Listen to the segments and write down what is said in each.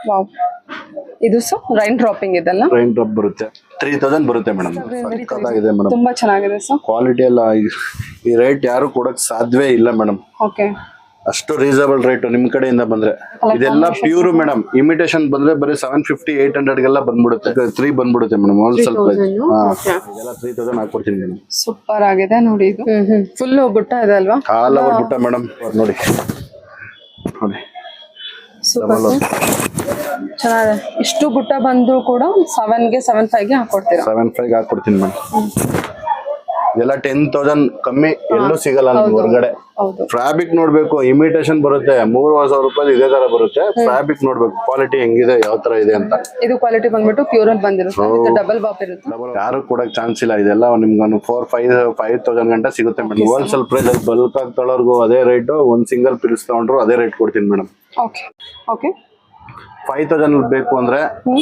Wow, ಇದು sir rain dropping ಇದೆಲ್ಲ rain drop ಬರುತ್ತೆ 3000 ಬರುತ್ತೆ ಮೇಡಮ್. ಸಕ್ಕತ್ತಾಗಿದೆ ಮೇಡಮ್, ತುಂಬಾ ಚೆನ್ನಾಗಿದೆ ಸರ್. ಕ್ವಾಲಿಟಿ ಎಲ್ಲ ಈ ರೇಟ್ ಯಾರು ಕೊಡಕ್ ಸಾಧ್ಯವೇ ಇಲ್ಲ ಮೇಡಮ್. ಓಕೆ, ಅಷ್ಟು ರೀಸನಬಲ್ ರೇಟ್ ನಿಮ್ ಕಡೆಯಿಂದ ಬಂದ್ರೆ. ಇದೆಲ್ಲ ಪ್ಯೂರ್ ಮೇಡಮ್. ಇಮಿಟೇಷನ್ ಬಂದ್ರೆ ಬರೀ 750 800 ಗೆಲ್ಲ ಬಂದ್ಬಿಡುತ್ತೆ. 3 ಬಂದ್ಬಿಡುತ್ತೆ ಮೇಡಮ್ ಹೋಲ್ಸೇಲ್ ಪ್ರೈಸ್. ಇದೆಲ್ಲ 3000 ಹಾಕೊಡ್ತೀನಿ ಮೇಡಮ್. ಸೂಪರ್ ಆಗಿದೆ ನೋಡಿ. ಇದು ಫುಲ್ ಬುಟ್ಟ ಇದೆ ಅಲ್ವಾ? ಆಲ್ ಓವರ್ ಬುಟ್ಟ ಮೇಡಮ್. ನೋಡಿ ನೋಡಿ, ಸೂಪರ್ ಚೆನ್ನಾಗಿದೆ. ಇಷ್ಟು ಬುಟ್ಟ ಬಂದ್ರು ಕೂಡ 7ಗೆ 7.5 ಗೆ ಹಾಕೊಡ್ತೀರಾ? 7.5 ಹಾಕೊಡ್ತೀನಿ ಮೇಡಮ್. ಇದೆಲ್ಲ 10,000 ಕಮ್ಮಿ ಎಲ್ಲೂ ಸಿಗಲ್ಲ ನಮ್ಗೆ ಹೊರಗಡೆ. ಫ್ಯಾಬ್ರಿಕ್ ನೋಡ್ಬೇಕು, ಇಮಿಟೇಷನ್ ಬರುತ್ತೆ 3,000 ರೂಪಾಯಿ ಇದೇ ತರ ಬರುತ್ತೆ. ಫ್ಯಾಬ್ರಿಕ್ ನೋಡ್ಬೇಕು ಕ್ವಾಲಿಟಿ ಹೆಂಗಿದೆ, ಯಾವ ತರ ಇದೆ ಅಂತ. ಇದು ಕ್ವಾಲಿಟಿ ಬಂದ್ಬಿಟ್ಟು ಪ್ಯೂರ್ ಅಲ್ಲಿ ಬಂದಿರುತ್ತೆ, ಡಬಲ್ ಬಾಪ್ ಇರುತ್ತೆ. ಯಾರು ಕೊಡಕ್ ಚಾನ್ಸ್ ಇಲ್ಲ. ಇದೆಲ್ಲ ನಿಮ್ಗೆ 4,000-5,000 ಗಂಟೆ ಸಿಗುತ್ತೆ ಮೇಡಮ್. ಹೋಲ್ಸೇಲ್ ಪ್ರೈಸ್ ಅಲ್ಲಿ ಬಲ್ಕ್ ಆಗಿ ತೊಳೋರ್ಗು ಅದೇ ರೇಟ್, ಒಂದ್ ಸಿಂಗಲ್ ಪೀಸ್ ತಗೊಂಡ್ರು ಅದೇ ರೇಟ್ ಕೊಡ್ತೀನಿ ಮೇಡಮ್. ಓಕೆ ಓಕೆ, 5,000 ಬೇಕು ಅಂದ್ರೆ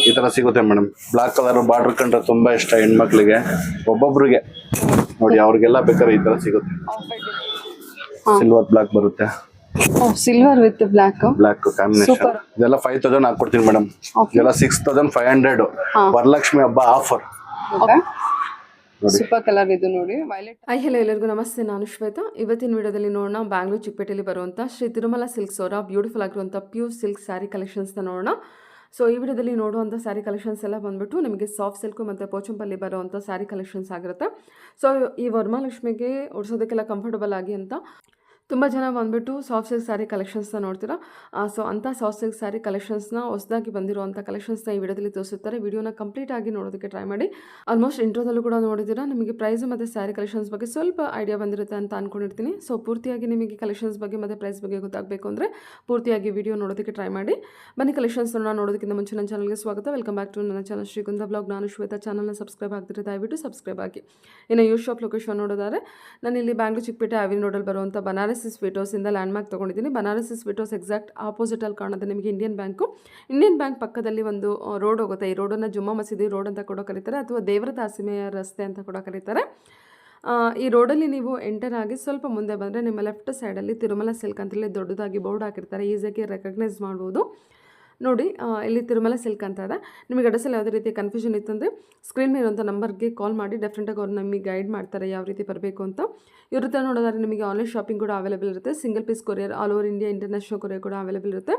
ಈ ತರ ಸಿಗುತ್ತೆ ಮೇಡಮ್. ಬ್ಲಾಕ್ ಕಲರ್ ಬಾರ್ಡರ್ ಕಂಡ್ರೆ ತುಂಬಾ ಇಷ್ಟ ಹೆಣ್ಮಕ್ಳಿಗೆ, ಒಬ್ಬೊಬ್ರಿಗೆ ನೋಡಿ, ಅವ್ರಿಗೆಲ್ಲ ಬೇಕಾದ್ರೆ ಈ ತರ ಸಿಗುತ್ತೆ. ಸಿಲ್ವರ್ ಬ್ಲಾಕ್ ಬರುತ್ತೆ, ಸಿಲ್ವರ್ ವಿತ್ ಬ್ಲಾಕ್ ಕಾಂಬಿನೇಷನ್. ಇದೆಲ್ಲ 5,000 ಹಾಕೊಡ್ತೀನಿ ಮೇಡಮ್. ಇದೆಲ್ಲ 6,500 ವರಲಕ್ಷ್ಮಿ ಹಬ್ಬ ಆಫರ್. ಸೂಪರ್ ಕಲರ್ ಇದು ನೋಡಿ, ವೈಲೆಟ್. ಹಲೋ ಎಲ್ಲರಿಗೂ ನಮಸ್ತೆ, ನಾನು ಶ್ವೇತಾ. ಇವತ್ತಿನ ವಿಡಿಯೋದಲ್ಲಿ ನೋಡೋಣ ಬ್ಯಾಂಗ್ಳೂರ್ ಚಿಕ್ಕಪೇಟೆಯಲ್ಲಿ ಬರುವಂಥ ಶ್ರೀ ತಿರುಮಲ ಸಿಲ್ಕ್ಸ್ ಅವರ ಬ್ಯೂಟಿಫುಲ್ ಆಗಿರುವಂಥ ಪ್ಯೂರ್ ಸಿಲ್ಕ್ ಸ್ಯಾರಿ ಕಲೆಕ್ಷನ್ಸ್ನ ನೋಡೋಣ. ಸೊ ಈ ವಿಡಿಯೋದಲ್ಲಿ ನೋಡುವಂಥ ಸ್ಯಾರಿ ಕಲೆಕ್ಷನ್ಸ್ ಎಲ್ಲ ಬಂದ್ಬಿಟ್ಟು ನಿಮಗೆ ಸಾಫ್ಟ್ ಸಿಲ್ಕು ಮತ್ತು ಪೋಚಂಪಲ್ಲಿ ಬರುವಂಥ ಸ್ಯಾರಿ ಕಲೆಕ್ಷನ್ಸ್ ಆಗಿರುತ್ತೆ. ಸೊ ಈ ವರಮಹಾಲಕ್ಷ್ಮಿಗೆ ಉಡ್ಸೋದಕ್ಕೆಲ್ಲ ಕಂಫರ್ಟಬಲ್ ಆಗಿ ಅಂತ ತುಂಬ ಜನ ಬಂದುಬಿಟ್ಟು ಸಾಫ್ಟ್ ಸಿಲ್ಕ್ ಸ್ಯಾರಿ ಕಲೆಕ್ಷನ್ಸ್ನ ನೋಡ್ತೀರಾ. ಸೊ ಅಂಥ ಸಾಫ್ಟ್ ಸಿಲ್ಕ್ ಸ್ಯಾರಿ ಕಲೆಕ್ಷನ್ಸ್ನ ಹೊಸದಾಗಿ ಬಂದಿರುವಂಥ ಕಲೆಕ್ಷನ್ಸ್ನ ಈ ವಿಡಿಯೋದಲ್ಲಿ ತೋರಿಸುತ್ತಾರೆ. ವಿಡಿಯೋನ ಕಂಪ್ಲೀಟ್ ಆಗಿ ನೋಡೋದಕ್ಕೆ ಟ್ರೈ ಮಾಡಿ. ಆಲ್ಮೋಸ್ಟ್ ಇಂಟ್ರೋದಲ್ಲೂ ಕೂಡ ನೋಡಿದ್ದೀರಾ. ನಿಮಗೆ ಪ್ರೈಸ್ ಮತ್ತು ಸ್ಯಾರಿ ಕಲೆಕ್ಷನ್ಸ್ ಬಗ್ಗೆ ಸ್ವಲ್ಪ ಐಡಿಯಾ ಬಂದಿರುತ್ತೆ ಅಂತ ಅಂದ್ಕೊಂಡಿರ್ತೀನಿ. ಸೊ ಪೂರ್ತಿಯಾಗಿ ನಿಮಗೆ ಕಲೆಕ್ಷನ್ಸ್ ಬಗ್ಗೆ ಮತ್ತು ಪ್ರೈಸ್ ಬಗ್ಗೆ ಗೊತ್ತಾಗಬೇಕು ಅಂದರೆ ಪೂರ್ತಿಯಾಗಿ ವಿಡಿಯೋ ನೋಡೋದಕ್ಕೆ ಟ್ರೈ ಮಾಡಿ. ಬನ್ನಿ ಕಲೆಕ್ಷನ್ಸ್ನ ನೋಡೋದಕ್ಕಿಂತ ಮುಂಚೆ ನನ್ನ ಚಾನಲ್ಗೆ ಸ್ವಾಗತ. ವೆಲ್ಕಮ್ ಬ್ಯಾಕ್ ಟು ನನ್ನ ಚಾನಲ್ ಶ್ರೀಗುಂಧ ಬ್ಲಾಗ್. ನಾನು ಶ್ವೇತಾ. ಚಾನಲ್ನ ಸಬ್ಸ್ಕ್ರೈಬ್ ಆಗ್ತಿದ್ರೆ ದಯವಿಟ್ಟು ಸಬ್ಸ್ಕ್ರೈಬ್ ಆಗಿ. ಇನ್ನು ಯೂ ಶಾಪ್ ಲೊಕೇಶನ್ ನೋಡೋದಾದ್ರೆ ನಾನು ಇಲ್ಲಿ ಬ್ಯಾಂಗ್ಳೂರ್ ಚಿಕ್ಕಪೇಟೆ ಅವಿನ್ ರೋಡಲ್ಲಿ ಬರುವಂಥ ಬನಾರಸ್ ಸ್ವೀಟ್ ಹೌಸಿಂದ ಲ್ಯಾಂಡ್ ಮಾರ್ಕ್ ತೊಗೊಂಡಿದ್ದೀನಿ. ಬನಾರಸ್ ಸ್ವೀಟ್ ಹೌಸ್ ಎಕ್ಸಾಕ್ಟ್ ಆಪೋಸಿಟಲ್ಲಿ ಕಾಣುತ್ತೆ ನಿಮಗೆ ಇಂಡಿಯನ್ ಬ್ಯಾಂಕು. ಇಂಡಿಯನ್ ಬ್ಯಾಂಕ್ ಪಕ್ಕದಲ್ಲಿ ಒಂದು ರೋಡ್ ಹೋಗುತ್ತೆ. ಈ ರೋಡನ್ನು ಜುಮ್ಮಾ ಮಸೀದಿ ರೋಡ್ ಅಂತ ಕೂಡ ಕರೀತಾರೆ, ಅಥವಾ ದೇವರ ದಾಸಿಮೆಯ ರಸ್ತೆ ಅಂತ ಕೂಡ ಕರೀತಾರೆ. ಈ ರೋಡಲ್ಲಿ ನೀವು ಎಂಟರ್ ಆಗಿ ಸ್ವಲ್ಪ ಮುಂದೆ ಬಂದರೆ ನಿಮ್ಮ ಲೆಫ್ಟ್ ಸೈಡಲ್ಲಿ ತಿರುಮಲ ಸಿಲ್ಕ್ ಅಂತೇಳಿ ದೊಡ್ಡದಾಗಿ ಬೋರ್ಡ್ ಹಾಕಿರ್ತಾರೆ. ಈಸಿಯಾಗಿ ರೆಕಗ್ನೈಸ್ ಮಾಡ್ಬೋದು. ನೋಡಿ, ಇಲ್ಲಿ ತಿರುಮಲ ಸಿಲ್ಕ್ ಅಂತ ಇದೆ. ನಿಮಗೆ ಅಡ್ರೆಸ್ಸಲ್ಲಿ ಯಾವುದೇ ರೀತಿ ಕನ್ಫ್ಯೂಷನ್ ಇತ್ತಂದರೆ ಸ್ಕ್ರೀನ್ ಮೇಲಿರುವಂಥ ನಂಬರ್ಗೆ ಕಾಲ್ ಮಾಡಿ. ಡೆಫಿನೆಟಾಗಿ ಅವ್ರು ನಮಗೆ ಗೈಡ್ ಮಾಡ್ತಾರೆ ಯಾವ ರೀತಿ ಬರಬೇಕು ಅಂತ. ಇವ್ರ ಹತ್ರ ನೋಡೋದಾದ್ರೆ ನಿಮಗೆ ಆನ್ಲೈನ್ ಶಾಪಿಂಗ್ ಕೂಡ ಅವೈಲೇಬಲ್ ಇರುತ್ತೆ. Single piece courier, all over India international courier ಕೂಡ ಅವೈಲೇಬಲ್ ಇರುತ್ತೆ.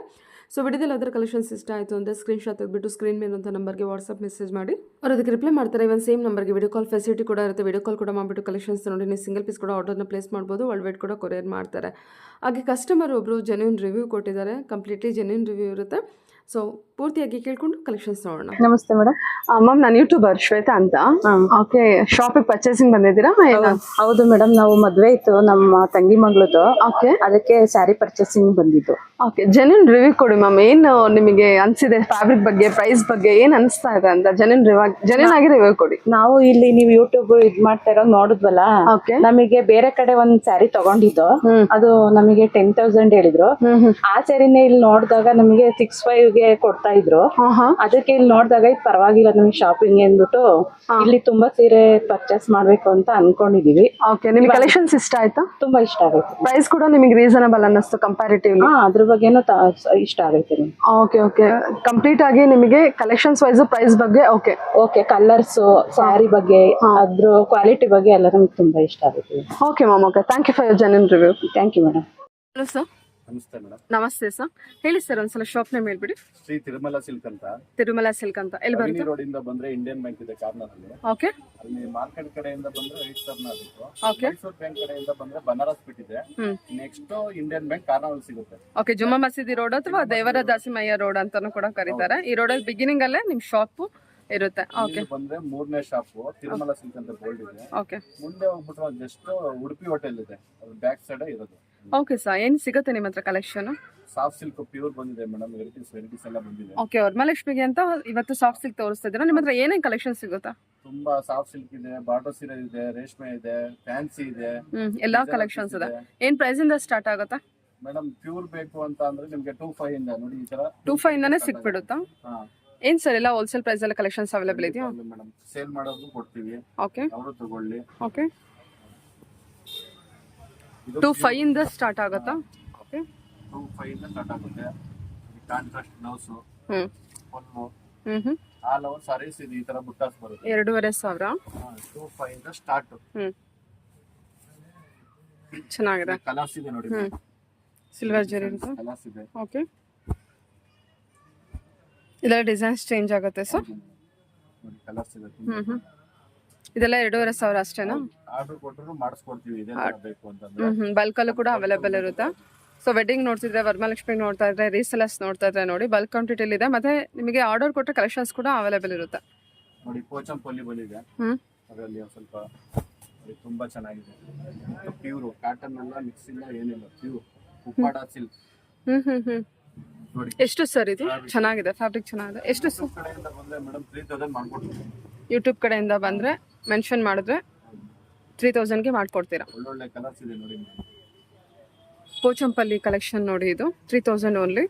ಸೊ ವಿಡಿಯೋದಲ್ಲಿ ಅದರ ಕಲೆಕ್ಷನ್ಸ್ ಇಷ್ಟ ಆಯಿತು ಅಂದರೆ ಸ್ಕ್ರೀನ್ಶಾಟ್ ತೆಗೆದುಬಿಟ್ಟು ಸ್ಕ್ರೀನ್ ಮೇಲಿರುವಂಥ ನಂಬರ್ಗೆ ವಾಟ್ಸಪ್ ಮೆಸೇಜ್ ಮಾಡಿ. ಅವ್ರು ಅದಕ್ಕೆ ರಿಪ್ಲೈ ಮಾಡ್ತಾರೆ. ಇವನ್ ಸೇಮ್ ನಂಬರ್ಗೆ ವಿಡಿಯೋ ಕಾಲ್ ಫೆಸಿಲಿಟಿ ಕೂಡ ಇರುತ್ತೆ. ವಿಡಿಯೋ ಕಾಲ್ ಕೂಡ ಮಾಡಿಬಿಟ್ಟು ಕಲೆಕ್ಷನ್ಸ್ ನೋಡಿ ನೀವು ಸಿಂಗಲ್ ಪೀಸ್ ಕೂಡ ಆರ್ಡರ್ನ ಪ್ಲೇಸ್ ಮಾಡ್ಬೋದು. ವರ್ಲ್ಡ್ ವೈಡ್ ಕೂಡ ಕೊರಿಯರ್ ಮಾಡ್ತಾರೆ. ಹಾಗೆ ಕಸ್ಟಮರ್ ಒಬ್ಬರು ಜೆನ್ಯೂನ್ ರಿವ್ಯೂ ಕೊಟ್ಟಿದ್ದಾರೆ. ಕಂಪ್ಲೀಟ್ಲಿ ಜೆನ್ಯೂನ್ ರಿವ್ಯೂ ಇರುತ್ತೆ. ಸೊ ಪೂರ್ತಿಯಾಗಿ ಕೇಳ್ಕೊಂಡು ಕಲೆಕ್ಷನ್ಸ್ ನೋಡೋಣ. ನಮಸ್ತೆ ಮೇಡಮ್. ಮ್ಯಾಮ್, ನಾನು ಯೂಟ್ಯೂಬರ್ ಶ್ವೇತಾ ಅಂತ. ಓಕೆ, ಶಾಪಿಗೆ ಪರ್ಚೇಸಿಂಗ್ ಬಂದಿದ್ದೀರಾ? ಹೌದು ಮೇಡಮ್, ನಾವು ಮದ್ವೆ ಇತ್ತು ನಮ್ಮ ತಂಗಿ ಮಗಳದು. ಓಕೆ, ಅದಕ್ಕೆ ಸ್ಯಾರಿ ಪರ್ಚೇಸಿಂಗ್ ಬಂದಿದ್ದು. ಓಕೆ, ಜೆನ್ಯೂನ್ ರಿವ್ಯೂ ಕೊಡಿ ಮ್ಯಾಮ್. ಏನು ನಿಮಗೆ ಅನಿಸಿದೆ ಫ್ಯಾಬ್ರಿಕ್ ಬಗ್ಗೆ, ಪ್ರೈಸ್ ಬಗ್ಗೆ ಏನು ಅನಿಸ್ತಾ ಇದೆ ಅಂತ ಜೆನ್ಯೂನ್ ಆಗಿ ರಿವ್ಯೂ ಕೊಡಿ. ನಾವು ಇಲ್ಲಿ ನೀವು ಯೂಟ್ಯೂಬ್ ಇದ್ ಮಾಡ್ತಾ ಇರೋ ನೋಡಿದ್ವಲ್ಲ, ನಮಗೆ ಬೇರೆ ಕಡೆ ಒಂದ್ ಸ್ಯಾರಿ ತಗೊಂಡಿದ್ದು. ಅದು ನಮಗೆ 10,000 ಹೇಳಿದ್ರು. ಆ ಸ್ಯಾರಿನೇ ಇಲ್ಲಿ ನೋಡಿದಾಗ ನಮಗೆ 6,500 ಗೆ ಕೊಡ್ತಾ ಇದ್ರು. ಅದಕ್ಕೆ ಇಲ್ಲಿ ನೋಡಿದಾಗ ಇದು ಪರವಾಗಿಲ್ಲ ನಮಗೆ ಶಾಪಿಂಗ್ ಅಂದ್ಬಿಟ್ಟು ಇಲ್ಲಿ ತುಂಬಾ ಸೀರೆ ಪರ್ಚೇಸ್ ಮಾಡ್ಬೇಕು ಅಂತ ಅನ್ಕೊಂಡಿದೀವಿ. ಓಕೆ, ನಿಮಗೆ ಕಲೆಕ್ಷನ್ಸ್ ಇಷ್ಟ ಆಯ್ತಾ? ತುಂಬಾ ಇಷ್ಟ ಆಗುತ್ತೆ. ಪ್ರೈಸ್ ಕೂಡ ನಿಮಗೆ ರೀಸನಬಲ್ ಅನ್ನಿಸ್ತು ಕಂಪ್ಯಾರಿಟಿವ್ಲಿ? ಅದ್ರ ಬಗ್ಗೆನೂ ಇಷ್ಟ ಆಗೈತೆ. ಓಕೆ ಓಕೆ, ಕಂಪ್ಲೀಟ್ ಆಗಿ ನಿಮಗೆ ಕಲೆಕ್ಷನ್ಸ್ ವೈಸ್ ಪ್ರೈಸ್ ಬಗ್ಗೆ ಓಕೆ ಓಕೆ, ಕಲರ್ಸ್, ಸ್ಯಾರಿ ಬಗ್ಗೆ, ಅದ್ರ ಕ್ವಾಲಿಟಿ ಬಗ್ಗೆ ಎಲ್ಲ ನಮ್ಗೆ ತುಂಬಾ ಇಷ್ಟ ಆಗುತ್ತೆ. Okay ma'am, okay, thank you for your genuine review. Thank you madam. Hello sir. ನಮಸ್ತೆ ಮೇಡಮ್. ನಮಸ್ತೆ ಸರ್, ಹೇಳಿ ಸರ್ ಒಂದ್ಸಲ ಶಾಪ್ ನೇಮ್ ಹೇಳ್ಬಿಡಿ. ಶ್ರೀ ತಿರುಮಲ ಸಿಲ್ಕ್ ಅಂತ. ತಿರುಮಲ ಸಿಲ್ಕ್ ಅಂತ ಎಲ್ಲಿ ಬರುತ್ತೆ? ರೋಡ್ ಇಂದ ಬಂದ್ರೆ ಇಂಡಿಯನ್ ಬ್ಯಾಂಕ್ ಇದೆ ಕಾರ್ನರ್ ಅಲ್ಲಿ. ಓಕೆ, ಅಲ್ಲಿ ಮಾರ್ಕೆಟ್ ಕಡೆಯಿಂದ ಬಂದ್ರೆ ರೈಟ್ ಟರ್ನ್ ಆಗುತ್ತೆ. ಓಕೆ, ಮೈಸೂರು ಬ್ಯಾಂಕ್ ಕಡೆಯಿಂದ ಬಂದ್ರೆ ಬನಾರಸ್ ಬಿಟ್ ಇದೆ. ನೆಕ್ಸ್ಟ್ ಇಂಡಿಯನ್ ಬ್ಯಾಂಕ್ ಕಾರ್ನರ್ ಅಲ್ಲಿ ಸಿಗುತ್ತೆ. ಓಕೆ, ಜುಮ್ಮಾ ಮಸೀದಿ ರೋಡ್ ಅಥವಾ ದೇವರ ದಾಸಿಮಯ್ಯ ರೋಡ್ ಅಂತಾನು ಕೂಡ ಕರೀತಾರೆ. ಈ ರೋಡಲ್ಲಿ ಬಿಗಿನಿಂಗ್ ಅಲ್ಲೇ ನಿಮ್ ಶಾಪ್ ಇರುತ್ತೆ. ಓಕೆ, ಬಂದ್ರೆ 3ನೇ ಶಾಪ್ ತಿರುಮಲ ಸಿಲ್ಕ್ ಅಂತ ಬೋರ್ಡ್ ಇದೆ. ಓಕೆ, ಮುಂದೆ ಹೋಗ್ಬಿಟ್ಟು ಜಸ್ಟ್ ಉಡುಪಿ ಹೋಟೆಲ್ ಇದೆ, ಅದು ಬ್ಯಾಕ್ ಸೈಡ್ ಇರೋದು. ಓಕೆ ಸರ್, ಏನ್ ಸಿಗುತ್ತೆ ನಿಮ್ಮ ಹತ್ರ ಕಲೆಕ್ಷನ್? ಸಾಫ್ಟ್ ಸಿಲ್ಕ್ ಪ್ಯೂರ್ ಬಂದಿದೆ ಮೇಡಮ್, ವೆರೈಟೀಸ್ ಎಲ್ಲ ಬಂದಿದೆ. ಓಕೆ, ವರಮಹಾಲಕ್ಷ್ಮಿಗೆ ಅಂತ ಇವತ್ತು ಸಾಫ್ಟ್ ಸಿಲ್ಕ್ ತೋರಿಸ್ತಾ ಇದ್ದೀರಾ. ನಿಮ್ಮ ಹತ್ರ ಏನೇನು ಕಲೆಕ್ಷನ್ ಸಿಗುತ್ತಾ? ತುಂಬಾ ಸಾಫ್ಟ್ ಸಿಲ್ಕ್ ಇದೆ, ಬಾರ್ಡರ್ ಸೀರೆ ಇದೆ, ರೇಷ್ಮೆ ಇದೆ, ಫ್ಯಾನ್ಸಿ ಇದೆ, ಎಲ್ಲಾ ಕಲೆಕ್ಷನ್ಸ್ ಇದೆ. ಏನ್ ಪ್ರೈಸ್ ಇಂದ ಸ್ಟಾರ್ಟ್ ಆಗುತ್ತಾ ಮೇಡಮ್? ಪ್ಯೂರ್ ಬೇಕು ಅಂತ ಅಂದ್ರೆ ನಿಮ್ಗೆ 2,500 ಇಂದ ನೋಡಿ, ಈ ತರ 2,500 ಇಂದಾನೆ ಸಿಕ್ಬಿಡುತ್ತಾ? ಏನ್ ಸರ್ ಎಲ್ಲ ಹೋಲ್ಸೇಲ್ ಪ್ರೈಸ್ ಎಲ್ಲ ಕಲೆಕ್ಷನ್ಸ್ ಅವೈಲೇಬಲ್ ಇದೆಯಾ? ಮೇಡಮ್, ಸೇಲ್ ಮಾಡೋದು ಕೊಡ್ತೀವಿ. ಓಕೆ, ಅವರು ತಗೊಳ್ಳಿ. ಓಕೆ, 2,500 ಇಂದ ಸ್ಟಾರ್ಟ್ ಆಗುತ್ತಾ? ಓಕೆ, 2,500 ಇಂದ ಸ್ಟಾರ್ಟ್ ಆಗುತ್ತೆ. Contrast blouse. Hmm hmm hmm all over sarees ಇದು ಈ ತರ ಬುಟ್ಟಾಸ್ ಬರುತ್ತೆ. 2500. 25 ಇಂದ ಸ್ಟಾರ್ಟ್. ಹ್ಮ್ ಚೆನ್ನಾಗಿದೆ. ಕಲರ್ಸ್ ಇದೆ ನೋಡಿ. ಹ್ಮ್ ಸಿಲ್ವರ್ ಜರಿ ಇರುತ್ತೆ. ಕಲರ್ಸ್ ಇದೆ. ಓಕೆ, ಇದೆಲ್ಲ ಡಿಸೈನ್ಸ್ ಚೇಂಜ್ ಆಗುತ್ತೆ ಸರ್. ನೋಡಿ ಕಲರ್ಸ್ ಇದೆ. ಇದೆಲ್ಲ 2500 ಅಷ್ಟೇನಾ? ಆರ್ಡರ್ ಕೊಟ್ಟರು ಮಾಡಿಸ್ಕೊಡ್ತೀವಿ ಇದೇ ತರ ಬೇಕು ಅಂತಂದ್ರೆ. ಬಲ್ಕಲ್ಲೂ ಕೂಡ ಅವೈಲೇಬಲ್ ಇರುತ್ತೆ. ಸೊ ವೆಡ್ಡಿಂಗ್ ನೋಡ್ತಿದ್ರೆ, ವರಮಹಾಲಕ್ಷ್ಮಿ ನೋಡ್ತಾ ಇದ್ರೆ, ರೀಸೆಲರ್ಸ್ ನೋಡ್ತಾ ಇದ್ರೆ ನೋಡಿ ಬಲ್ಕ್ ಕ್ವಾಂಟಿಟಿಲಿ ಇದೆ. ಮತ್ತೆ ನಿಮಗೆ ಆರ್ಡರ್ ಕೊಟ್ಟರೆ ಕಲೆಕ್ಷನ್ಸ್ ಕೂಡ ಅವೈಲೇಬಲ್ ಇರುತ್ತೆ. ನೋಡಿ ಪೋಚಂಪಲ್ಲಿ ಇದೆ. ಅದರಲ್ಲಿ ಸ್ವಲ್ಪ ತುಂಬಾ ಚೆನ್ನಾಗಿದೆ. ಪ್ಯೂರ್ ಕಾಟನ್ ಎಲ್ಲ ಮಿಕ್ಸ್ ಇಲ್ಲ, ಏನಿಲ್ಲ, ಪ್ಯೂರ್ ಉಪ್ಪಾಡ ಸಿಲ್ಕ್. ನೋಡಿ ಎಷ್ಟು ಸರ್ ಇದು? ಚೆನ್ನಾಗಿದೆ, ಫ್ಯಾಬ್ರಿಕ್ ಚೆನ್ನಾಗಿದೆ. ಎಷ್ಟು ಸರ್? ಕಡೆಯಿಂದ ಬಂದ್ರೆ ಮೇಡಮ್ 3000 ಮಾಡ್ಕೊಡ್ತೀವಿ. ಯೂಟ್ಯೂಬ್ ಕಡೆಯಿಂದ ಬಂದ್ರೆ ಮೆನ್ಷನ್ ಮಾಡಿದ್ರೆ 3000ಗೆ ಮಾಡ್ಕೊಡ್ತೀರಾ. ಒಳ್ಳೊಳ್ಳೆ ಕಲರ್ಸ್ ಇದೆ ನೋಡಿ. ಪೋಚಂಪಲ್ಲಿ ಕಲೆಕ್ಷನ್ ನೋಡಿ, ಇದು 3000 ಓನ್ಲಿ.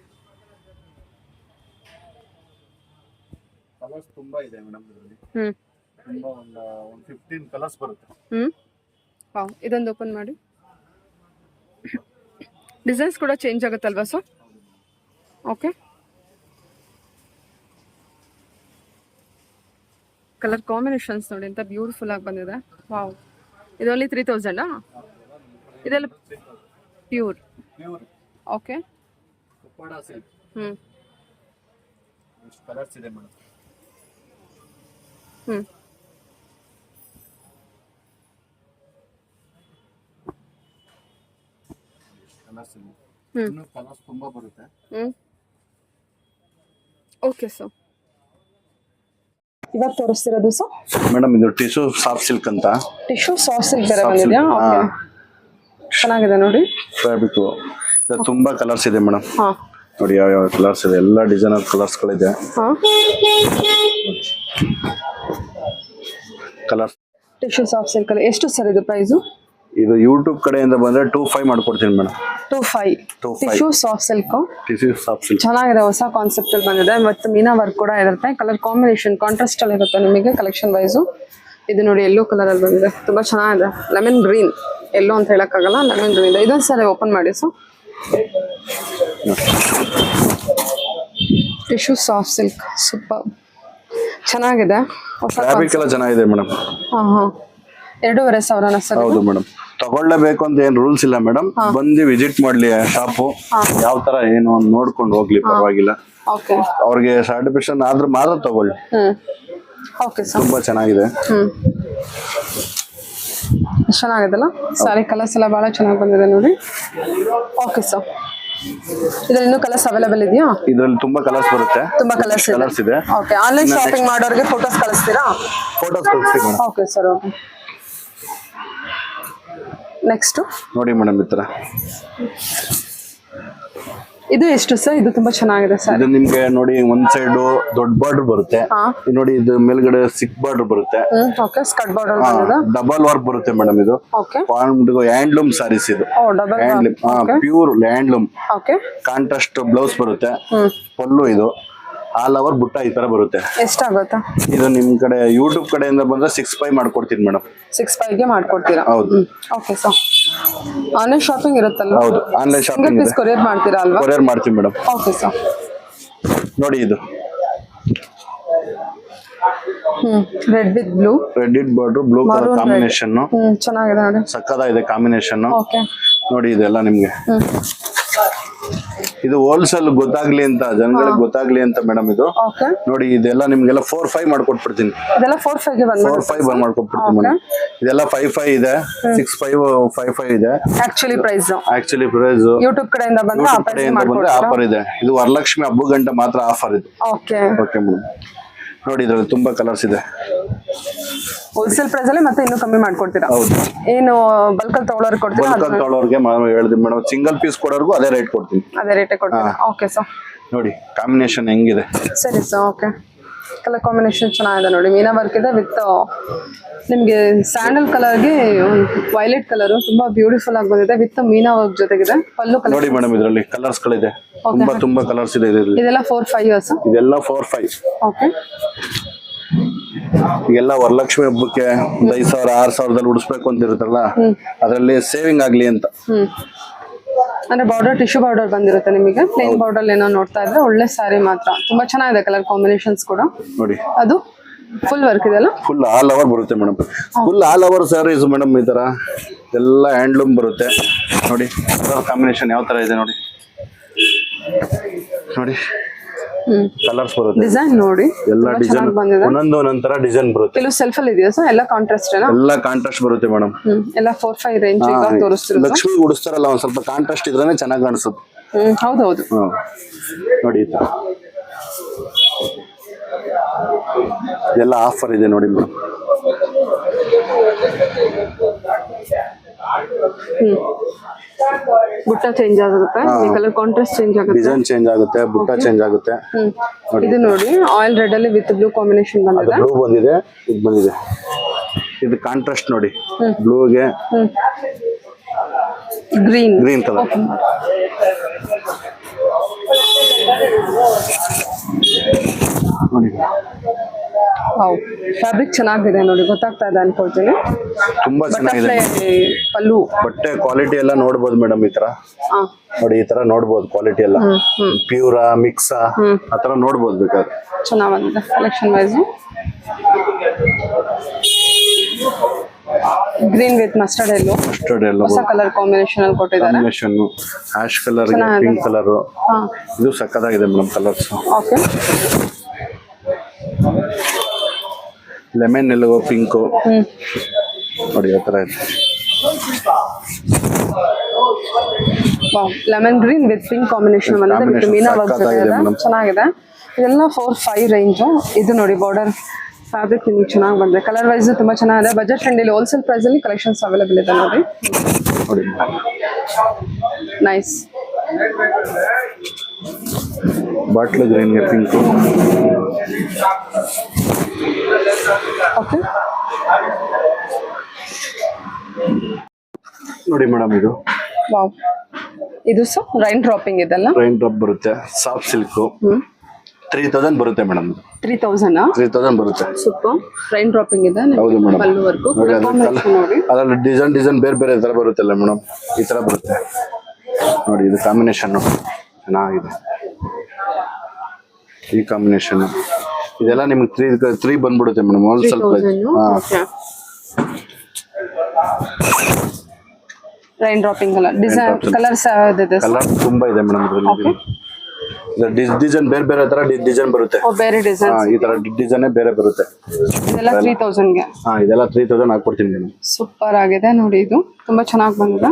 ಕಲರ್ಸ್ ತುಂಬಾ ಇದೆ ಮೇಡಮ್ ಇದರಲ್ಲಿ. ತುಂಬಾ ಒಂದು 15 ಕಲರ್ಸ್ ಬರುತ್ತೆ. ವಾವ್, ಇದೊಂದು ಓಪನ್ ಮಾಡಿ. ಡಿಸೈನ್ಸ್ ಕೂಡ ಚೇಂಜ್ ಆಗುತ್ತಲ್ವಾ ಸರ್? ಓಕೆ, ಕಲರ್ ಕಾಂಬಿನೇಷನ್ಸ್ ನೋಡಿ ಅಂತ ಬ್ಯೂಟಿಫುಲ್ ಆಗಿ ಬಂದಿದೆ. ವಾವ್, ಇದು ಓನ್ಲಿ 3000. ಇದೆಲ್ಲ ಪ್ಯೂರ್. Okay, Uppada silk. ಎಷ್ಟು ಕಲರ್ಸ್ ಇದೆ ಮೇಡಮ್. ಕಲರ್ಸ್ ಇದೆ. ಇನ್ನು ಕಲರ್ಸ್ ತುಂಬಾ ಬರುತ್ತೆ. ಓಕೆ ಸರ್, ಇವಾಗ ತೋರಿಸ್ತಿರೋದು ಸರ್ ಮೇಡಮ್ ಇದು ಟಿಶ್ಯೂ ಸಾಫ್ಟ್ ಸಿಲ್ಕ್ ಅಂತ. ಟಿಶ್ಯೂ ಸಾಫ್ಟ್ ಸಿಲ್ಕ್ ಬೇರೆ ಬಂದಿದೆಯಾ? ಓಕೆ, ಚೆನ್ನಾಗಿದೆ ನೋಡಿ. ಫ್ಯಾಬ್ರಿಕ್ ತುಂಬಾ ಕಲರ್ಸ್ ಇದೆ ಮೇಡಮ್. ಹಾ ನೋಡಿ ಯಾವ ಯಾವ ಕಲರ್ಸ್ ಇದೆ, ಎಲ್ಲ ಡಿಸೈನರ್ ಕಲರ್ಸ್ ಗಳಿದೆ. ಹಾ, ಕಲರ್ಸ್ ಟಿಶ್ಯೂ ಸಾಫ್ಟ್ ಸಿಲ್ಕ್ ಅಲ್ಲಿ ಎಷ್ಟು ಸರ್ ಇದು ಪ್ರೈಸು? ಇದು ಯೂಟ್ಯೂಬ್ ಕಡೆಯಿಂದ ಬಂದ್ರೆ 25 ಮಾಡ್ಕೊಡ್ತೀನಿ madam. 25 tissue soft silk. Tissue soft silk ಚೆನ್ನಾಗಿದೆ, ಹೊಸ ಕಾನ್ಸೆಪ್ಟ್ ಅಲ್ಲಿ ಬಂದಿದೆ. ಮತ್ತು ಮೀನಾ ವರ್ಕ್ ಕೂಡ ಇರುತ್ತೆ. ಕಲರ್ ಕಾಂಬಿನೇಷನ್ ಕಾಂಟ್ರಾಸ್ಟ್ ಅಲ್ಲಿ ಇರುತ್ತೆ ನಿಮಗೆ ಕಲೆಕ್ಷನ್ ವೈಸು. ಇದು ನೋಡಿ ಯೆಲ್ಲೋ ಕಲರ್ ಅಲ್ಲಿ ಬಂದಿದೆ, ತುಂಬಾ ಚೆನ್ನಾಗಿದೆ. ಲೆಮನ್ ಗ್ರೀನ್, ಎಲ್ಲೋ ಅಂತ ಹೇಳಕ್ಕಾಗಲ್ಲ, ಲೆಮನ್ ಗ್ರೀನ್ ಇದೆ. ಇದೊಂದು ಸರಿ ಓಪನ್ ಮಾಡಿ sir. Tissue soft silk super ಚೆನ್ನಾಗಿದೆ. ಹೊಸ ಫ್ಯಾಬ್ರಿಕ್ ಎಲ್ಲ ಚೆನ್ನಾಗಿದೆ ಮೇಡಮ್. ಹಾ ಹಾ, 2500 ಸರ್? ಹೌದು ಮೇಡಮ್, ತಗೊಳ್ಳೇಬೇಕು ಅಂತ ಏನ್ ರೂಲ್ಸ್ ಇಲ್ಲ ಮೇಡಮ್. ಬಂದು ವಿಸಿಟ್ ಮಾಡ್ಲಿ ಶಾಪು, ಯಾವ ತರ ಏನು ಅಂತ ನೋಡ್ಕೊಂಡು ಹೋಗ್ಲಿ, ಪರವಾಗಿಲ್ಲ. ಓಕೆ, ಅವ್ರಿಗೆ ಸ್ಯಾಟಿಸ್ಫ್ಯಾಕ್ಷನ್ ಆದ್ರೆ ಮಾತ್ರ ತಗೊಳ್ಳಿ. ಓಕೆ ಸರ್, ತುಂಬಾ ಚೆನ್ನಾಗಿದೆ. ಚೆನ್ನಾಗಿದೆಲ್ಲ ಸಾರಿ. ಕಲರ್ಸ್ ಎಲ್ಲ ಬಹಳ ಚೆನ್ನಾಗಿ ಬಂದಿದೆ ನೋಡಿ. ಓಕೆ ಸರ್, ಇದ್ರಲ್ಲಿ ಇನ್ನೂ ಕಲರ್ಸ್ ಅವೈಲೇಬಲ್ ಇದೆಯಾ? ಇದ್ರಲ್ಲಿ ತುಂಬಾ ಕಲರ್ಸ್ ಬರುತ್ತೆ. ತುಂಬಾ ಕಲರ್ಸ್ ಇದೆ. ಓಕೆ, ಆನ್ಲೈನ್ ಶಾಪಿಂಗ್ ಮಾಡೋರಿಗೆ ಫೋಟೋಸ್ ಕಳಿಸ್ತೀರಾ? ಫೋಟೋಸ್ ಕಳಿಸ್ತೀವಿ madam. Okay sir, okay. Next ನೋಡಿ ಮೇಡಮ್, ಈ ತರ ಇದು ಎಷ್ಟು ಸರ್? ಇದು ತುಂಬಾ ಚೆನ್ನಾಗಿದೆ ಸರ್. ಇದು ನಿಮ್ಗೆ ನೋಡಿ ಒಂದ್ ಸೈಡ್ ದೊಡ್ಡ ಬಾರ್ಡರ್ ಬರುತ್ತೆ. ಇದು ನೋಡಿ, ಇದು ಮೇಲ್ಗಡೆ ಸಿಕ್ ಬಾರ್ಡರ್ ಬರುತ್ತೆ. ಓಕೆ, ಸ್ಕರ್ಟ್ ಬಾರ್ಡರ್ ಬಂದಿದೆ. ಡಬಲ್ ವರ್ಕ್ ಬರುತ್ತೆ ಮೇಡಮ್. ಇದು ಓಕೆ, ಹ್ಯಾಂಡ್ಲೂಮ್ ಸಾರೀಸ್. ಇದು double handloom, pure handloom. Okay, contrast blouse ಬರುತ್ತೆ. ಪಲ್ಲು ಇದು ಆಲ್ ಓವರ್ ಬುಟ್ಟ ಈ ತರ ಬರುತ್ತೆ. ಎಷ್ಟಾಗುತ್ತೆ ಇದು ನಿಮ್ ಕಡೆ ಯೂಟ್ಯೂಬ್ ಕಡೆಯಿಂದ ಬಂದ್ರೆ 65 ಮಾಡ್ಕೊಡ್ತೀನಿ ಮೇಡಮ್. 65ಗೆ ಮಾಡ್ಕೊಡ್ತೀರಾ? ಹೌದು. ಓಕೆ ಸರ್, ಆನ್ಲೈನ್ ಶಾಪಿಂಗ್ ಇರುತ್ತಲ್ಲ? ಹೌದು, ಆನ್ಲೈನ್ ಶಾಪಿಂಗ್ ಇದೆ. ಕೊರಿಯರ್ ಮಾಡ್ತೀರಾ ಅಲ್ವಾ? ಕೊರಿಯರ್ ಮಾಡ್ತೀವಿ ಮೇಡಮ್. Okay sir. ನೋಡಿ ಇದು red with blue, red with border, blue colour combination. ಚೆನ್ನಾಗಿದೆ ನೋಡಿ, ಸಕ್ಕತ್ತಾಗಿದೆ ಕಾಂಬಿನೇಷನ್. ಓಕೆ, ನೋಡಿ ಇದೆಲ್ಲ ನಿಮ್ಗೆ ಇದು ಹೋಲ್ಸೇಲ್ ಗೊತ್ತಾಗ್ಲಿ ಅಂತ, ಜನಗಳಿಗೆ ಗೊತ್ತಾಗ್ಲಿ ಅಂತ ಮೇಡಮ್. ಇದು ಓಕೆ, ನೋಡಿ ಇದೆಲ್ಲ ನಿಮ್ಗೆಲ್ಲ 4-5 ಮಾಡ್ಕೊಟ್ಬಿಡ್ತೀನಿ. ಇದೆಲ್ಲ 4-5ಗೆ ಬಂದಿದೆ. 4-5 ಮಾಡ್ಕೊಟ್ಬಿಡ್ತೀನಿ ಮೇಡಮ್. ಇದೆಲ್ಲ 5-5 ಇದೆ, 6-5 ಇದೆ. ಆಕ್ಚುಲಿ ಪ್ರೈಸ್ ಯೂಟ್ಯೂಬ್ ಕಡೆಯಿಂದ ಬಂದ್ರೆ ಆಫರ್ ಇದೆ. ಇದು ವರಲಕ್ಷ್ಮಿ ಹಬ್ಬ ಗಂಟೆ ಮಾತ್ರ ಆಫರ್ ಇದೆ. Okay, okay madam. ನೋಡಿ ಇದ್ರಲ್ಲಿ ತುಂಬಾ ಕಲರ್ಸ್ ಇದೆ. ಹೋಲ್ಸೇಲ್ ಪ್ರೈಸ್ ಅಲ್ಲಿ ಮತ್ತೆ ಇನ್ನೂ ಕಮ್ಮಿ ಮಾಡ್ಕೊಡ್ತೀರಾ? ಹೌದು. ಏನು ಬಲ್ಕಲ್ ತಗೊಳ್ಳೋರಿಗೆ ಕೊಡ್ತೀರಾ? ಬಲ್ಕಲ್ ತಗೊಳ್ಳೋರಿಗೆ ಹೇಳಿದ್ವಿ ಮೇಡಮ್, ಸಿಂಗಲ್ ಪೀಸ್ ಕೊಡೋರ್ಗೂ ಅದೇ ರೇಟ್ ಕೊಡ್ತೀನಿ. ಅದೇ ರೇಟೇ ಕೊಡ್ತೀರಾ? Okay sir. ನೋಡಿ ಕಾಂಬಿನೇಷನ್ ಹೆಂಗಿದೆ. ಸರಿ ಸರ್, ಓಕೆ. ಕಲರ್ ಕಾಂಬಿನೇಷನ್ ಚೆನ್ನಾಗಿದೆ ನೋಡಿ. ಮೀನಾ ವರ್ಕ್ ಇದೆ ವಿತ್ ನಿಮಗೆ ಸ್ಯಾಂಡಲ್ ಕಲರ್ಗೆ ವೈಲೆಟ್ ಕಲರ್ ತುಂಬಾ ಬ್ಯೂಟಿಫುಲ್ ಆಗಿ ಬಂದಿದೆ. ವಿತ್ ಮೀನಾ ವರ್ಕ್ ಜೊತೆಗಿದೆ. ಪಲ್ಲು ಕಲರ್ ನೋಡಿ ಮೇಡಮ್, ಇದರಲ್ಲಿ ಕಲರ್ಸ್ ಗಳಿದೆ. ತುಂಬಾ ಕಲರ್ಸ್ ಇದೆ ಇದರಲ್ಲಿ. ಇದೆಲ್ಲ 4-5 ಸರ್? ಇದೆಲ್ಲ 4-5. ಓಕೆ, ಈಗೆಲ್ಲ ವರಲಕ್ಷ್ಮಿ ಹಬ್ಬಕ್ಕೆ 5,000-6,000ದಲ್ಲಿ ಉಡಿಸ್ಬೇಕು ಅಂತ ಇರುತ್ತಲ್ಲ, ಅದರಲ್ಲಿ ಸೇವಿಂಗ್ ಆಗ್ಲಿ ಅಂತ. ಅಂದ್ರೆ ಬಾರ್ಡರ್ ಟಿಶ್ಯೂ ಬಾರ್ಡರ್ ಬಂದಿರುತ್ತೆ ನಿಮಗೆ. ಪ್ಲೇನ್ ಬಾರ್ಡರ್ ಏನೋ ನೋಡ್ತಾ ಇದ್ರೆ ಒಳ್ಳೆ ಸ್ಯಾರಿ ಮಾತ್ರ ತುಂಬಾ ಚೆನ್ನಾಗಿದೆ. ಕಲರ್ ಕಾಂಬಿನೇಷನ್ಸ್ ಕೂಡ ನೋಡಿ. ಅದು ಫುಲ್ ವರ್ಕ್ ಇದೆಲ್ಲ. ಫುಲ್ ಆಲ್ ಓವರ್ ಬರುತ್ತೆ madam. Full all over saris madam. ಈ ತರ ಎಲ್ಲ ಹ್ಯಾಂಡ್ಲೂಮ್ ಬರುತ್ತೆ ನೋಡಿ. ಕಾಂಬಿನೇಷನ್ ಯಾವ ತರ ಇದೆ ನೋಡಿ. ನೋಡಿ ಕಲರ್ಸ್ ಬರುತ್ತೆ. ಡಿಸೈನ್ ನೋಡಿ ಎಲ್ಲ ಡಿಸೈನ್ ಬಂದಿದೆ. ಒಂದೊಂದು ಒಂದೊಂತರ ಡಿಸೈನ್ ಬರುತ್ತೆ. ಕೆಲವು ಸೆಲ್ಫ್ ಅಲ್ಲಿ ಇದೆಯಾ ಸರ್? ಎಲ್ಲ ಕಾಂಟ್ರಾಸ್ಟ್ ಎಲ್ಲ ಕಾಂಟ್ರಾಸ್ಟ್ ಬರುತ್ತೆ ಮೇಡಮ್. ಎಲ್ಲ 4-5 ರೇಂಜ್ ಈಗ ತೋರಿಸ್ತಿರೋದು. ಲಕ್ಷ್ಮಿ ಉಡಿಸ್ತಾರಲ್ಲ ಒಂದ್ ಸ್ವಲ್ಪ ಕಾಂಟ್ರಾಸ್ಟ್ ಇದ್ರೇನೆ ಚೆನ್ನಾಗಿ ಕಾಣಿಸುತ್ತೆ. ಹೌದೌದು. ನೋಡಿ ಈ ತರ ಎಲ್ಲ ಆಫರ್ ಇದೆ ನೋಡಿ ಮೇಡಮ್. ಬುಟ್ಟ ಚೇಂಜ್ ಆಗುತ್ತೆ, ಕಲರ್ ಕಾಂಟ್ರಾಸ್ಟ್ ಚೇಂಜ್ ಆಗುತ್ತೆ, ಡಿಸೈನ್ ಚೇಂಜ್ ಆಗುತ್ತೆ, ಬುಟ್ಟ ಚೇಂಜ್ ಆಗುತ್ತೆ. ಇದು ನೋಡಿ ಆಯಿಲ್ ರೆಡ್ ಅಲ್ಲಿ ವಿತ್ ಬ್ಲೂ ಕಾಂಬಿನೇಷನ್ ಬಂದಿದೆ. ಬ್ಲೂ ಬಂದಿದೆ, ಇದು ಬಂದಿದೆ. ಇದು ಕಾಂಟ್ರಾಸ್ಟ್ ನೋಡಿ. ಬ್ಲೂಗೆ ಗ್ರೀನ್ ಗ್ರೀನ್ ಕಲರ್. ನೋಡಿ ಫ್ಯಾಬ್ರಿಕ್ ಚೆನ್ನಾಗಿದೆ ನೋಡಿ, ಗೊತ್ತಾಗ್ತಾ ಇದೆ ಅನ್ಕೊಳ್ತೀನಿ. ತುಂಬಾ ಚೆನ್ನಾಗಿದೆ. ಪಲ್ಲು ಬಟ್ಟೆ ಕ್ವಾಲಿಟಿ ಎಲ್ಲ ನೋಡ್ಬೋದು ಮೇಡಮ್. ಈ ತರ ನೋಡಿ, ಈ ತರ ನೋಡ್ಬೋದು ಕ್ವಾಲಿಟಿ ಎಲ್ಲ. ಪ್ಯೂರಾ ಮಿಕ್ಸಾ ಆತರ ನೋಡ್ಬೋದು ಬೇಕಾದ್ರೆ. ಚೆನ್ನಾಗಿ ಬಂದಿದೆ collection wise. Green with mustard yellow. Mustard yellow ಹೊಸ ಕಲರ್ ಕಾಂಬಿನೇಷನ್ ಅಲ್ಲಿ ಕೊಟ್ಟಿದ್ದಾರೆ. Combination ash colour, pink colour. ಇದು ಸಕ್ಕತ್ತಾಗಿದೆ madam colours. Okay. Lemon yellow, pink ನೋಡಿ ಆ ತರ ಇದೆ. Lemon green with pink combination ಬಂದಿದೆ. ವಿತ್ ಮೀನಾ ವರ್ಕ್ ಚೆನ್ನಾಗಿದೆ. ಇದೆಲ್ಲ 4-5 ರೇಂಜ್. ಇದು ನೋಡಿ ಬಾರ್ಡರ್ ಫ್ಯಾಬ್ರಿಕ್ ನಿಮಗೆ ಚೆನ್ನಾಗಿ ಬಂದಿದೆ. ಕಲರ್ ವೈಸ್ ತುಂಬಾ ಚೆನ್ನಾಗಿದೆ. ಬಜೆಟ್ ಫ್ರೆಂಡ್ಲಿ ಹೋಲ್ಸೇಲ್ ಪ್ರೈಸ್ ಅಲ್ಲಿ ಕಲೆಕ್ಷನ್ಸ್ ಅವೈಲೇಬಲ್ ಇದೆ ನೋಡಿ. ನೋಡಿ ನೈಸ್. ಬಾಟ್ಲ್ ಗ್ರೀನ್ ಗೆ ಪಿಂಕ್. ಓಕೆ. ನೋಡಿ ಮೇಡಮ್ ಇದು ವಾವ್. ಇದು ಸಹ ರೈನ್ ಡ್ರಾಪಿಂಗ್ ಇದೆಲ್ಲ. ರೈನ್ ಡ್ರಾಪ್ ಬರುತ್ತೆ. ಸಾಫ್ಟ್ ಸಿಲ್ಕ್ 3000 ಬರುತ್ತೆ ಮೇಡಮ್. 3000 ಬರುತ್ತೆ. ಸೂಪರ್. ರೈನ್ ಡ್ರಾಪಿಂಗ್ ಇದೆ. ಹೌದು ಮೇಡಮ್. ಪಲ್ಲು ವರ್ಕ್ ನೋಡಿ. ಅದ್ರಲ್ಲಿ ಡಿಸೈನ್ ಬೇರೆ ಬೇರೆ ತರ ಬರುತ್ತಲ್ಲ ಮೇಡಮ್. ಈ ತರ ಬರುತ್ತೆ ನೋಡಿ. ಇದು ಕಾಂಬಿನೇಷನ್ ಚೆನ್ನಾಗಿದೆ. ಈ ಕಾಂಬಿನೇಷನ್ ಇದೆಲ್ಲ ನಿಮ್ಗೆ 3 ಬಂದ್ಬಿಡುತ್ತೆ ಮೇಡಮ್. ಒಂದು ಸ್ವಲ್ಪ rain dropping design colours colour ತುಂಬಾ ಇದೆ ಮೇಡಮ್. ಇದರಲ್ಲಿ ಡಿಸೈನ್ ಬೇರೆ ಬೇರೆ ತರ ಡಿಸೈನ್ ಬರುತ್ತೆ. ಬೇರೆ ಡಿಸೈನ್ ಈ ತರ ಡಿಸೈನ್ ಬೇರೆ ಬರುತ್ತೆ. ಇದೆಲ್ಲ 3000 ಗೆ. ಇದೆಲ್ಲ 3000 ಹಾಕ್ಕೊಡ್ತೀನಿ ಮೇಡಮ್. ಸೂಪರ್ ಆಗಿದೆ ನೋಡಿ. ಇದು ತುಂಬಾ ಚೆನ್ನಾಗಿ ಬಂದಿದೆ.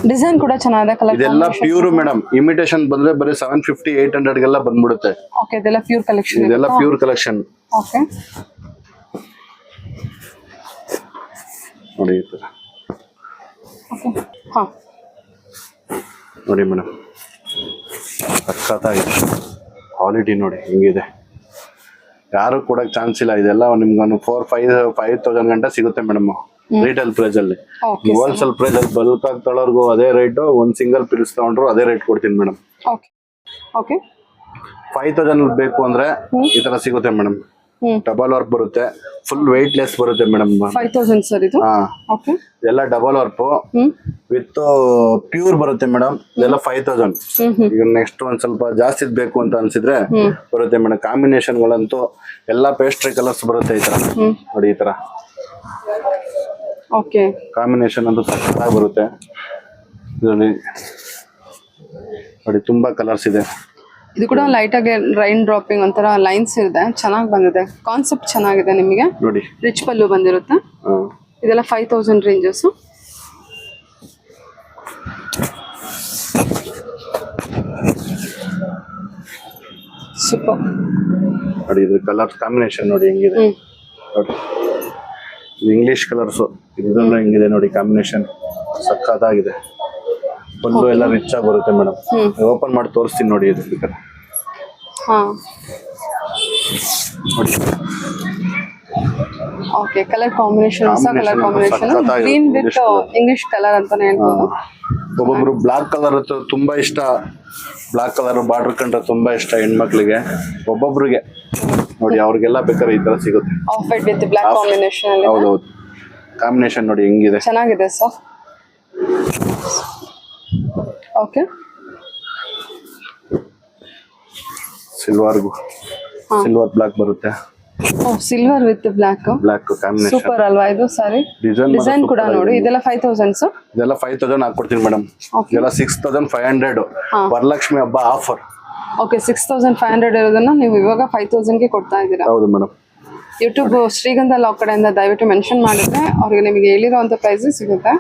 ಡಿಸೈನ್ ಕೂಡ ಚೆನ್ನಾಗಿದೆ. ಕಲರ್ ಇದೆಲ್ಲ ಪ್ಯೂರ್ ಮೇಡಮ್. ಇಮಿಟೇಷನ್ ಬಂದ್ರೆ ಬರೀ 750-800 ಗೆಲ್ಲ ಬಂದ್ಬಿಡುತ್ತೆ. ಓಕೆ. ಇದೆಲ್ಲ ಪ್ಯೂರ್ ಕಲೆಕ್ಷನ್. ಇದೆಲ್ಲ ಪ್ಯೂರ್ ಕಲೆಕ್ಷನ್. ಓಕೆ. ನೋಡಿ ಈ ತರ. ಓಕೆ. ಹಾ ನೋಡಿ ಮೇಡಮ್ ಸಖತ್ತಾಗಿದೆ. ಕ್ವಾಲಿಟಿ ನೋಡಿ ಹೆಂಗಿದೆ. ಯಾರು ಕೊಡಕ್ ಚಾನ್ಸ್ ಇಲ್ಲ. ಇದೆಲ್ಲ ನಿಮ್ಗೊಂದು 4-5,000 ಗಂಟೆ ಸಿಗುತ್ತೆ ಮೇಡಮ್ ರಿಟೇಲ್ ಪ್ರೈಸ್ ಅಲ್ಲಿ. ಹೋಲ್ಸೇಲ್ ಪ್ರೈಸ್ ಅಲ್ಲಿ ಬಲ್ಕ್ ಆಗಿ ತೊಳೋರ್ಗು ಅದೇ ರೇಟ್. ಒಂದ್ ಸಿಂಗಲ್ ಪೀಸ್ ತಗೊಂಡ್ರು ಅದೇ ರೇಟ್ ಕೊಡ್ತೀನಿ ಮೇಡಮ್. ಓಕೆ. ಓಕೆ. 5,000 ಬೇಕು ಅಂದ್ರೆ ಈ ತರ ಸಿಗುತ್ತೆ ಮೇಡಮ್. ಡಬಲ್ ವರ್ಕ್ ಬರುತ್ತೆ. ಫುಲ್ ವೆಯ್ಟ್ ಲೆಸ್ ಬರುತ್ತೆ ಮೇಡಮ್. 5000 ಸರ್ ಇದು. ಓಕೆ. ಎಲ್ಲ ಡಬಲ್ ವರ್ಕ್ ವಿತ್ ಪ್ಯೂರ್ ಬರುತ್ತೆ ಮೇಡಮ್. ಇದೆಲ್ಲ 5000. ಈಗ ನೆಕ್ಸ್ಟ್ ಒಂದ್ ಸ್ವಲ್ಪ ಜಾಸ್ತಿ ಬೇಕು ಅಂತ ಅನ್ಸಿದ್ರೆ ಬರುತ್ತೆ ಮೇಡಮ್. ಕಾಂಬಿನೇಷನ್ ಗಳಂತೂ ಎಲ್ಲಾ ಪೇಸ್ಟ್ರಿ ಕಲರ್ಸ್ ಬರುತ್ತೆ ಈ ತರ ನೋಡಿ. ಈ ತರ ಓಕೆ. ಕಾಂಬಿನೇಷನ್ ಅಂತೂ ಸಕ್ಕತ್ತಾಗಿ ಬರುತ್ತೆ ಇದರಲ್ಲಿ ನೋಡಿ. ತುಂಬಾ ಕಲರ್ಸ್ ಇದೆ. ಇದು ಕೂಡ ಲೈಟ್ ಆಗಿ ರೈನ್ ಡ್ರಾಪಿಂಗ್ ಒಂಥರ ಲೈನ್ಸ್ ಇದೆ. ಚೆನ್ನಾಗಿ ಬಂದಿದೆ. ಕಾನ್ಸೆಪ್ಟ್ ಚೆನ್ನಾಗಿದೆ. ನಿಮಗೆ ನೋಡಿ ರಿಚ್ ಪಲ್ಲು ಬಂದಿರುತ್ತೆ. ಇದೆಲ್ಲ 5000 ರೇಂಜಸ್. ಸೂಪರ್ ನೋಡಿ. ಇದ್ರ ಕಲರ್ ಕಾಂಬಿನೇಷನ್ ನೋಡಿ ಹೆಂಗಿದೆ ನೋಡಿ. ಇದು ಇಂಗ್ಲಿಷ್ ಕಲರ್ಸ್. ಇದೆಲ್ಲ ಹೆಂಗಿದೆ ನೋಡಿ ಕಾಂಬಿನೇಷನ್. ಸಕ್ಕತ್ತಾಗಿದೆ. ಫುಲ್ಲು ಎಲ್ಲ ರಿಚ್ ಆಗಿ ಬರುತ್ತೆ ಮೇಡಮ್. ಓಪನ್ ಮಾಡಿ ತೋರಿಸ್ತೀನಿ ನೋಡಿ. ಇದು ಬೇಕಾದ್ರೆ ನೋಡಿ. ಓಕೆ. ಕಲರ್ ಕಾಂಬಿನೇಷನ್ ಹೊಸ colour combination. Green with English colour ಅಂತಾನೆ ಹೇಳ್ಬೋದು. ಒಬ್ಬೊಬ್ರು ಬ್ಲಾಕ್ ಕಲರ್ ತುಂಬಾ ಇಷ್ಟ. ಬ್ಲಾಕ್ ಕಲರ್ ಬಾರ್ಡರ್ ಕಂಡ್ರೆ ತುಂಬಾ ಇಷ್ಟ ಹೆಣ್ಮಕ್ಳಿಗೆ. ಒಬ್ಬೊಬ್ರಿಗೆ ನೋಡಿ ಅವ್ರಿಗೆಲ್ಲ ಬೇಕಾದ್ರೆ ಈ ತರ ಸಿಗುತ್ತೆ. Off white with black combination ಅಲ್ಲಿ. ಹೌದೌದು. ಕಾಂಬಿನೇಷನ್ ನೋಡಿ ಹೆಂಗಿದೆ. ಚೆನ್ನಾಗಿದೆ ಸರ್. ಓಕೆ ಸಿಲ್ವರ್ ಬ್ಲಾಕ್ ಬರುತ್ತೆ. Silver with black combination super ಅಲ್ವಾ ಇದು ಸಾರಿ. ಡಿಸೈನ್ ಕೂಡ ನೋಡಿ. ಇದೆಲ್ಲ 5000 ಇದೆಲ್ಲ 5000 ಹಾಕೊಡ್ತೀನಿ ಮೇಡಮ್. ಇದೆಲ್ಲ 6500 ವರಲಕ್ಷ್ಮಿ ಹಬ್ಬ ಆಫರ್. ಓಕೆ 6500 ಇರೋದನ್ನ ನೀವು ಇವಾಗ 5000 ಗೆ ಕೊಡ್ತಾ ಇದ್ದೀರಾ. ಹೌದು ಮೇಡಮ್. ಯೂಟ್ಯೂಬ್ ಶ್ರೀಗಂಧ ಲಾಕ್ ಕಡೆಯಿಂದ ದಯವಿಟ್ಟು ಮೆನ್ಷನ್ ಮಾಡಿದ್ರೆ ಅವ್ರಿಗೆ ನಿಮಗೆ ಹೇಳಿರುವಂತ ಪ್ರೈಸ್ ಸಿಗುತ್ತೆ.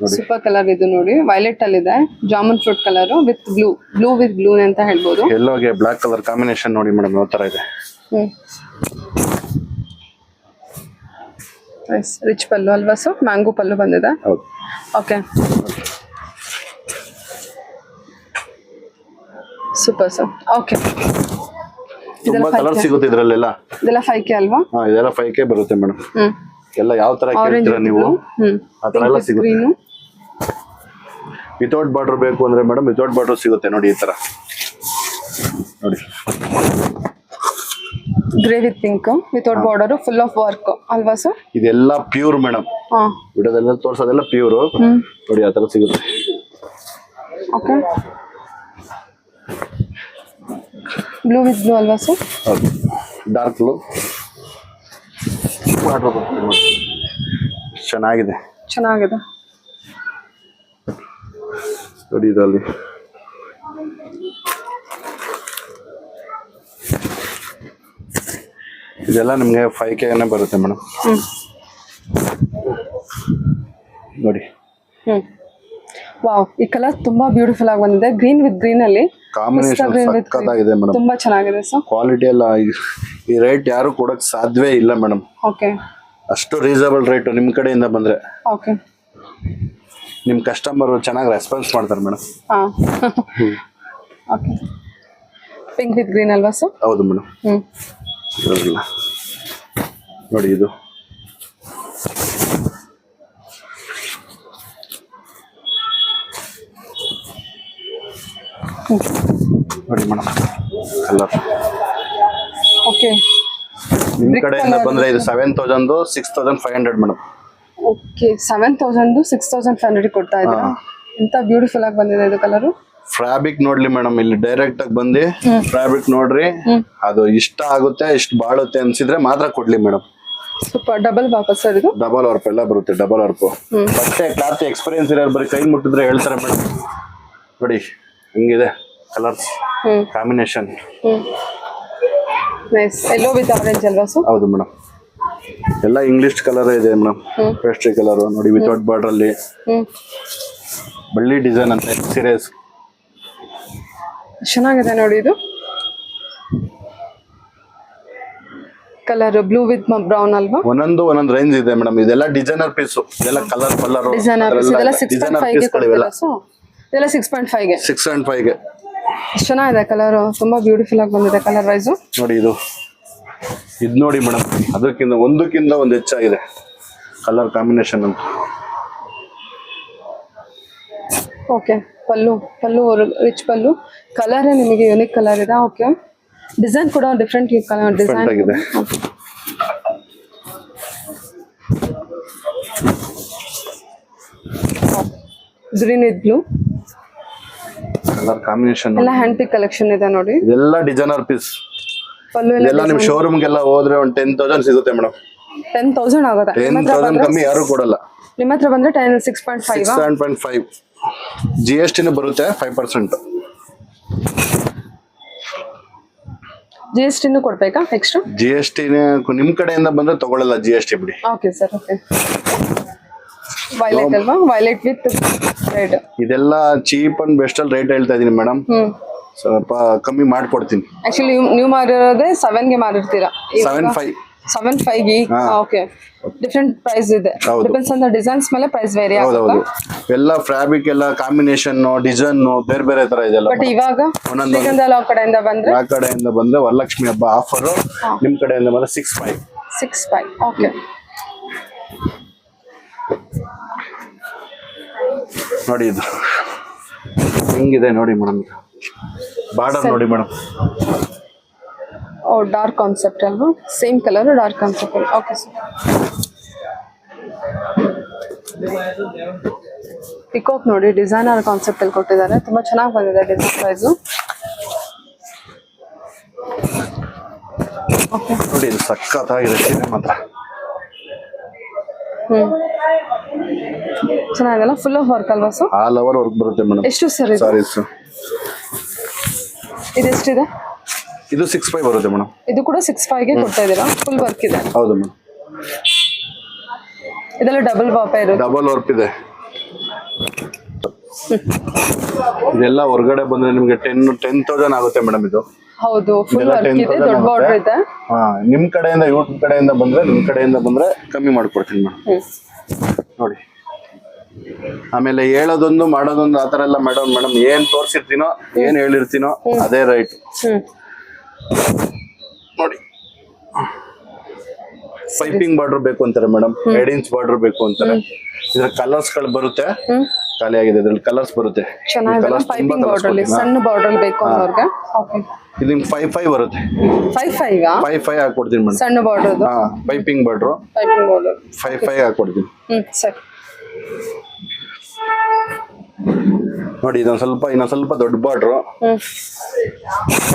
ಸೂಪರ್ ಕಲರ್ ಇದು ನೋಡಿ, ವೈಲೆಟ್ ಅಲ್ಲಿ ಇದೆ, jamun fruit colour with blue with blue ಅಂತ ಹೇಳ್ಬೋದು. ಎಲ್ಲೋಗೆ ಬ್ಲಾಕ್ ಕಲರ್ ಕಾಂಬಿನೇಷನ್ ನೋಡಿ ಮೇಡಮ್ ಯಾವ ತರ ಇದೆ. ರಿಚ್ ಪಲ್ಲು ಅಲ್ವಾ ಸರ್? ಮ್ಯಾಂಗೋ ಪಲ್ಲು ಬಂದಿದೆ. Okay super sir. ಓಕೆ ತುಂಬಾ ಕಲರ್ ಸಿಗುತ್ತೆ ಇದ್ರಲ್ಲೆಲ್ಲ. ಇದೆಲ್ಲ 5K ಅಲ್ವಾ? ಇದೆಲ್ಲ 5K ಬರುತ್ತೆ ಮೇಡಮ್. ಎಲ್ಲ ಯಾವ ತರ ಕೇಳ್ತೀರಾ ನೀವು ಆ ತರ ಎಲ್ಲ ಸಿಗುತ್ತೆ. ವಿತೌಟ್ ಬಾರ್ಡರ್ ಬೇಕು ಅಂದ್ರೆ ಮೇಡಮ್ ವಿತೌಟ್ ಬಾರ್ಡರ್ ಸಿಗುತ್ತೆ ನೋಡಿ ಈ ತರ ನೋಡಿ. Grey with pink without border full of work ಅಲ್ವಾ ಸರ್? ಇದೆಲ್ಲ ಪ್ಯೂರ್ ಮೇಡಮ್. ವಿಡಿಯೋದೆಲ್ಲ ತೋರ್ಸೋದೆಲ್ಲ ಪ್ಯೂರ್ ನೋಡಿ ಆ ತರ ಸಿಗುತ್ತೆ. ಓಕೆ ಬ್ಲೂ ವಿತ್ ಬ್ಲೂ ಅಲ್ವಾ ಸರ್? ಡಾರ್ಕ್ ಬ್ಲೂ ಚೆನ್ನಾಗಿದೆ ನೋಡಿ ಇದರಲ್ಲಿ. ಇದೆಲ್ಲ ನಿಮ್ಗೆ 5K ಬರುತ್ತೆ ಮೇಡಮ್ ನೋಡಿ. ವಾವ್, ಈ ಕಲರ್ ತುಂಬಾ ಬ್ಯೂಟಿಫುಲ್ ಆಗಿ ಬಂದಿದೆ. ಗ್ರೀನ್ ವಿತ್ ಗ್ರೀನ್ ಅಲ್ಲಿ ಕಾಂಬಿನೇಷನ್ ಸಕ್ಕತ್ತಾಗಿದೆ ಮೇಡಮ್. ತುಂಬಾ ಚೆನ್ನಾಗಿದೆ ಸರ್. ಕ್ವಾಲಿಟಿ ಎಲ್ಲ ಈ ರೇಟ್ ಯಾರು ಕೊಡಕ್ ಸಾಧ್ಯವೇ ಇಲ್ಲ ಮೇಡಮ್. ಓಕೆ ಅಷ್ಟು ರೀಸನಬಲ್ ರೇಟ್ ನಿಮ್ ಕಡೆಯಿಂದ ಬಂದ್ರೆ. ಓಕೆ ನಿಮ್ ಕಸ್ಟಮರ್ ಚೆನ್ನಾಗಿ ರೆಸ್ಪಾನ್ಸ್ ಮಾಡ್ತಾರೆ madam. Okay pink with green ಅಲ್ವಾ ಸರ್? ಹೌದು ಮೇಡಮ್. ನೋಡಿ ಇದು ನೋಡಿ ಮೇಡಮ್ ಕಲರ್. ಓಕೆ ನಿಮ್ ಕಡೆಯಿಂದ ಬಂದ್ರೆ ಇದು 7000 6500 ಮೇಡಮ್. ಓಕೆ 7000 6500 ಕೊಡ್ತಾ ಇದ್ದೀರಾ. ಎಂತ ಬ್ಯೂಟಿಫುಲ್ ಆಗಿ ಬಂದಿದೆ ಇದು ಕಲರ್. ಫ್ಯಾಬ್ರಿಕ್ ನೋಡ್ಲಿ ಮೇಡಮ್, ಇಲ್ಲಿ ಡೈರೆಕ್ಟ್ ಆಗಿ ಬಂದು ಫ್ಯಾಬ್ರಿಕ್ ನೋಡ್ರಿ, ಅದು ಇಷ್ಟ ಆಗುತ್ತೆ ಇಷ್ಟ ಬಾಳುತ್ತೆ ಅನ್ಸಿದ್ರೆ ಮಾತ್ರ ಕೊಡ್ಲಿ ಮೇಡಮ್. ಸೂಪರ್. ಡಬಲ್ ವಾಪಸ್ ಸರ್ ಇದು? ಡಬಲ್ ವರ್ಪ್ ಎಲ್ಲ ಬರುತ್ತೆ. ಡಬಲ್ ವರ್ಪ್ ಬಟ್ಟೆ ಕ್ಲಾತ್ ಎಕ್ಸ್ಪೀರಿಯನ್ಸ್ ಇರೋರು ಬರೀ ಕೈ ಮುಟ್ಟಿದ್ರೆ ಹೇಳ್ತಾರೆ ಮೇಡಮ್. ನೋಡಿ ಹಿಂಗಿದೆ colours combination. Nice. Yellow with orange ಅಲ್ವಾ ಸರ್? ಹೌದು ಮೇಡಮ್. ಎಲ್ಲ ಇಂಗ್ಲಿಷ್ ಕಲರ್ ಇದೆ ಮೇಡಮ್. ಪೇಸ್ಟ್ರಿ ಕಲರ್ ನೋಡಿ ವಿತೌಟ್ ಬಾರ್ಡರ್ ಅಲ್ಲಿ ಬಳ್ಳಿ ಡಿಸೈನ್ ಅಂತ ಸೀರಿಯಸ್ ಚೆನ್ನಾಗಿದೆ ನೋಡಿ. ಇದು ಕಲರ್ ಬ್ಲೂ ವಿತ್ ಬ್ರೌನ್ ಅಲ್ವಾ? ಒಂದೊಂದು ರೇಂಜ್ ಇದೆ ಮೇಡಮ್. ಇದೆಲ್ಲ ಡಿಸೈನರ್ ಪೀಸ್, ಇದೆಲ್ಲ ಕಲರ್ ಡಿಸೈನರ್ ಪೀಸ್. ಇದೆಲ್ಲ 6.5 ಗೆ ಕೊಡ್ತೀರಾ ಸರ್? ಇದೆಲ್ಲ 6.5 ಗೆ 6.5 ಗೆ ಚೆನ್ನಾಗಿದೆ ಕಲರ್. ತುಂಬಾ ಬ್ಯೂಟಿಫುಲ್ ಆಗಿ ಬಂದಿದೆ ಕಲರ್ ವೈಸ್. ನೋಡಿ ಇದು ನೋಡಿ ಮೇಡಮ್, ಅದಕ್ಕಿಂತ ಒಂದು ಹೆಚ್ಚಾಗಿದೆ ಕಲರ್ ಕಾಂಬಿನೇಷನ್ ಅಂತ. ಓಕೆ ಪಲ್ಲು ರಿಚ್ ಪಲ್ಲು ಕಲರ್ ನಿಮಗೆ ಯೂನಿಕ್ ಕಲರ್ ಇದೆ. ಓಕೆ ಡಿಸೈನ್ ಕೂಡ ಡಿಫ್ರೆಂಟ್ ಕಲರ್ ಡಿಸೈನ್ ಆಗಿದೆ. Green with blue colour combination ಎಲ್ಲ ಹ್ಯಾಂಡ್ ಪಿಕ್ ಕಲೆಕ್ಷನ್ ಇದೆ ನೋಡಿ. ಇದೆಲ್ಲ ಡಿಸೈನರ್ ಪೀಸ್. ಪಲ್ಲು ಎಲ್ಲ ನಿಮ್ ಶೋರೂಮ್ ಗೆಲ್ಲ ಹೋದ್ರೆ ಒಂದು 10,000 ಸಿಗುತ್ತೆ ಮೇಡಮ್. 10,000 ಆಗುತ್ತೆ. 10,000 ಕಮ್ಮಿ ಯಾರು ಕೊಡಲ್ಲ. ನಿಮ್ಮ ಹತ್ರ ಬಂದ್ರೆ 6.5 6.5 GST ಬರುತ್ತೆ 5%. GST ಕೊಡ್ಬೇಕಾ ಎಕ್ಸ್ಟ್ರಾ? GST ನಿಮ್ ಕಡೆಯಿಂದ ಬಂದ್ರೆ ತಗೊಳ್ಳಲ್ಲ GST ಬಿಡಿ. Okay sir. ಓಕೆ ವೈಲೆಟ್ ಅಲ್ವಾ? Violet with red. ಇದೆಲ್ಲ ಚೀಪ್ ಅಂಡ್ ಬೆಸ್ಟ್ ಅಲ್ಲಿ ರೇಟ್ ಹೇಳ್ತಾ ಇದೀನಿ ಮೇಡಮ್. ಸ್ವಲ್ಪ ಕಮ್ಮಿ ಮಾಡ್ಕೊಡ್ತೀನಿ. ಆಕ್ಚುಲಿ ನೀವು ಮಾರಿರೋದೇ 7 ಗೆ ಮಾರಿರ್ತೀರಾ. 7.5 ಗೆ. ಓಕೆ ಡಿಫರೆಂಟ್ ಪ್ರೈಸ್ ಇದೆ. ಡಿಪೆಂಡ್ಸ್ ಆನ್ ದ ಡಿಸೈನ್ಸ್ ಮೇಲೆ ಪ್ರೈಸ್ ವೇರಿ ಆಗುತ್ತೆ. ಎಲ್ಲ ಫ್ಯಾಬ್ರಿಕ್ ಎಲ್ಲ ಕಾಂಬಿನೇಷನ್ ಡಿಸೈನ್ ಬೇರೆ ತರ ಇದೆ. ಬಟ್ ಇವಾಗ ಶ್ರೀಗಂಧ ಲಾಕ್ ಕಡೆಯಿಂದ ಬಂದ್ರೆ ವರಲಕ್ಷ್ಮಿ ಹಬ್ಬ ಆಫರ್. ನಿಮ್ ಕಡೆಯಿಂದ ಬಂದ್ರೆ 6.5. ಓಕೆ ನೋಡಿ ಇದು ಹಿಂಗಿದೆ ನೋಡಿ ಮೇಡಮ್. ಬಾರ್ಡರ್ ನೋಡಿ ಮೇಡಮ್. ಓ ಡಾರ್ಕ್ ಕಾನ್ಸೆಪ್ಟ್ ಅಲ್ವಾ? Same colour dark concept. Okay sir. Peacock ನೋಡಿ ಡಿಸೈನರ್ ಕಾನ್ಸೆಪ್ಟ್ ಅಲ್ಲಿ ಕೊಟ್ಟಿದ್ದಾರೆ, ತುಂಬಾ ಚೆನ್ನಾಗಿ ಬಂದಿದೆ ಡಿಸೈನ್ ಪ್ರೈಸು. ಓಕೆ ನೋಡಿ ಇದು ಸಖತ್ತಾಗಿದೆ ಸೀರೆ ಮಾತ್ರ. ಚೆನ್ನಾಗಿದೆಲ್ಲ, ಫುಲ್ ಆಫ್ ವರ್ಕ್ ಅಲ್ವಾ ಸರ್? ಆಲ್ ಓವರ್ ವರ್ಕ್ ಬರುತ್ತೆ ಮೇಡಮ್. ಎಷ್ಟು ಸರ್ ಇದು? ಸಾರೀಸ್ ಇದೆಷ್ಟಿದೆ? ಇದು 6,500 ಬರುತ್ತೆ ಮೇಡಮ್. ಇದು ಕೂಡ 6,500ಗೆ ಕೊಡ್ತಾ ಇದ್ದೀರಾ? ಫುಲ್ ವರ್ಕ್ ಇದೆ. ಹೌದು ಮೇಡಮ್. ಇದೆಲ್ಲ ಡಬಲ್ ಬಾಪ ಇರುತ್ತೆ. ಡಬಲ್ ವರ್ಕ್ ಇದೆ. ಇದೆಲ್ಲ ಹೊರಗಡೆ ಬಂದ್ರೆ ನಿಮ್ಗೆ 10,000 ಆಗುತ್ತೆ ಮೇಡಮ್. ಇದು ಹೌದು, ಫುಲ್ ವರ್ಕ್ ಇದೆ, ದೊಡ್ಡ ಬಾರ್ಡರ್ ಇದೆ. ಹಾ, ನಿಮ್ ಕಡೆಯಿಂದ ಯೂಟ್ಯೂಬ್ ಕಡೆಯಿಂದ ಬಂದ್ರೆ ಕಮ್ಮಿ ಮಾಡ್ಕೊಡ್ತೀನಿ ಮೇಡಮ್. ನೋಡಿ, ಆಮೇಲೆ ಹೇಳೋದೊಂದು ಮಾಡೋದೊಂದು ಆತರ ಎಲ್ಲ ಮೇಡಮ್ ಏನ್ ತೋರ್ಸಿರ್ತೀನೋ ಏನ್ ಹೇಳಿರ್ತೀನೋ ಅದೇ ರೈಟ್. ನೋಡಿ, ಪೈಪಿಂಗ್ ಬಾರ್ಡರ್ ಬೇಕು ಅಂತಾರೆ ಮೇಡಮ್, 2 ಇಂಚ್ ಬಾರ್ಡರ್ ಬೇಕು ಅಂತಾರೆ. ಇದ್ರ ಕಲರ್ಸ್ ಗಳು ಬರುತ್ತೆ, ಖಾಲಿ ಆಗಿದೆ, ಇದ್ರಲ್ಲಿ ಕಲರ್ಸ್ ಬರುತ್ತೆ. ಚೆನ್ನಾಗಿದೆ, ಪೈಪಿಂಗ್ ಬಾರ್ಡರ್ ಅಲ್ಲಿ ಸಣ್ಣ ಬಾರ್ಡರ್ ಬೇಕು ಅನ್ನೋರ್ಗೆ. ಓಕೆ, ಇದು 5,500 ಬರುತ್ತೆ. 5,500 5,500 ಹಾಕೊಡ್ತೀನಿ ಮೇಡಮ್. ಸಣ್ಣ ಬಾರ್ಡರ್. ಹಾ, ಪೈಪಿಂಗ್ ಬಾರ್ಡರ್ 5,500 ಹಾಕೊಡ್ತೀನಿ. ಸರಿ. ನೋಡಿ, ಇನ್ನೊಂದ್ ಸ್ವಲ್ಪ ದೊಡ್ಡ ಬಾರ್ಡರ್.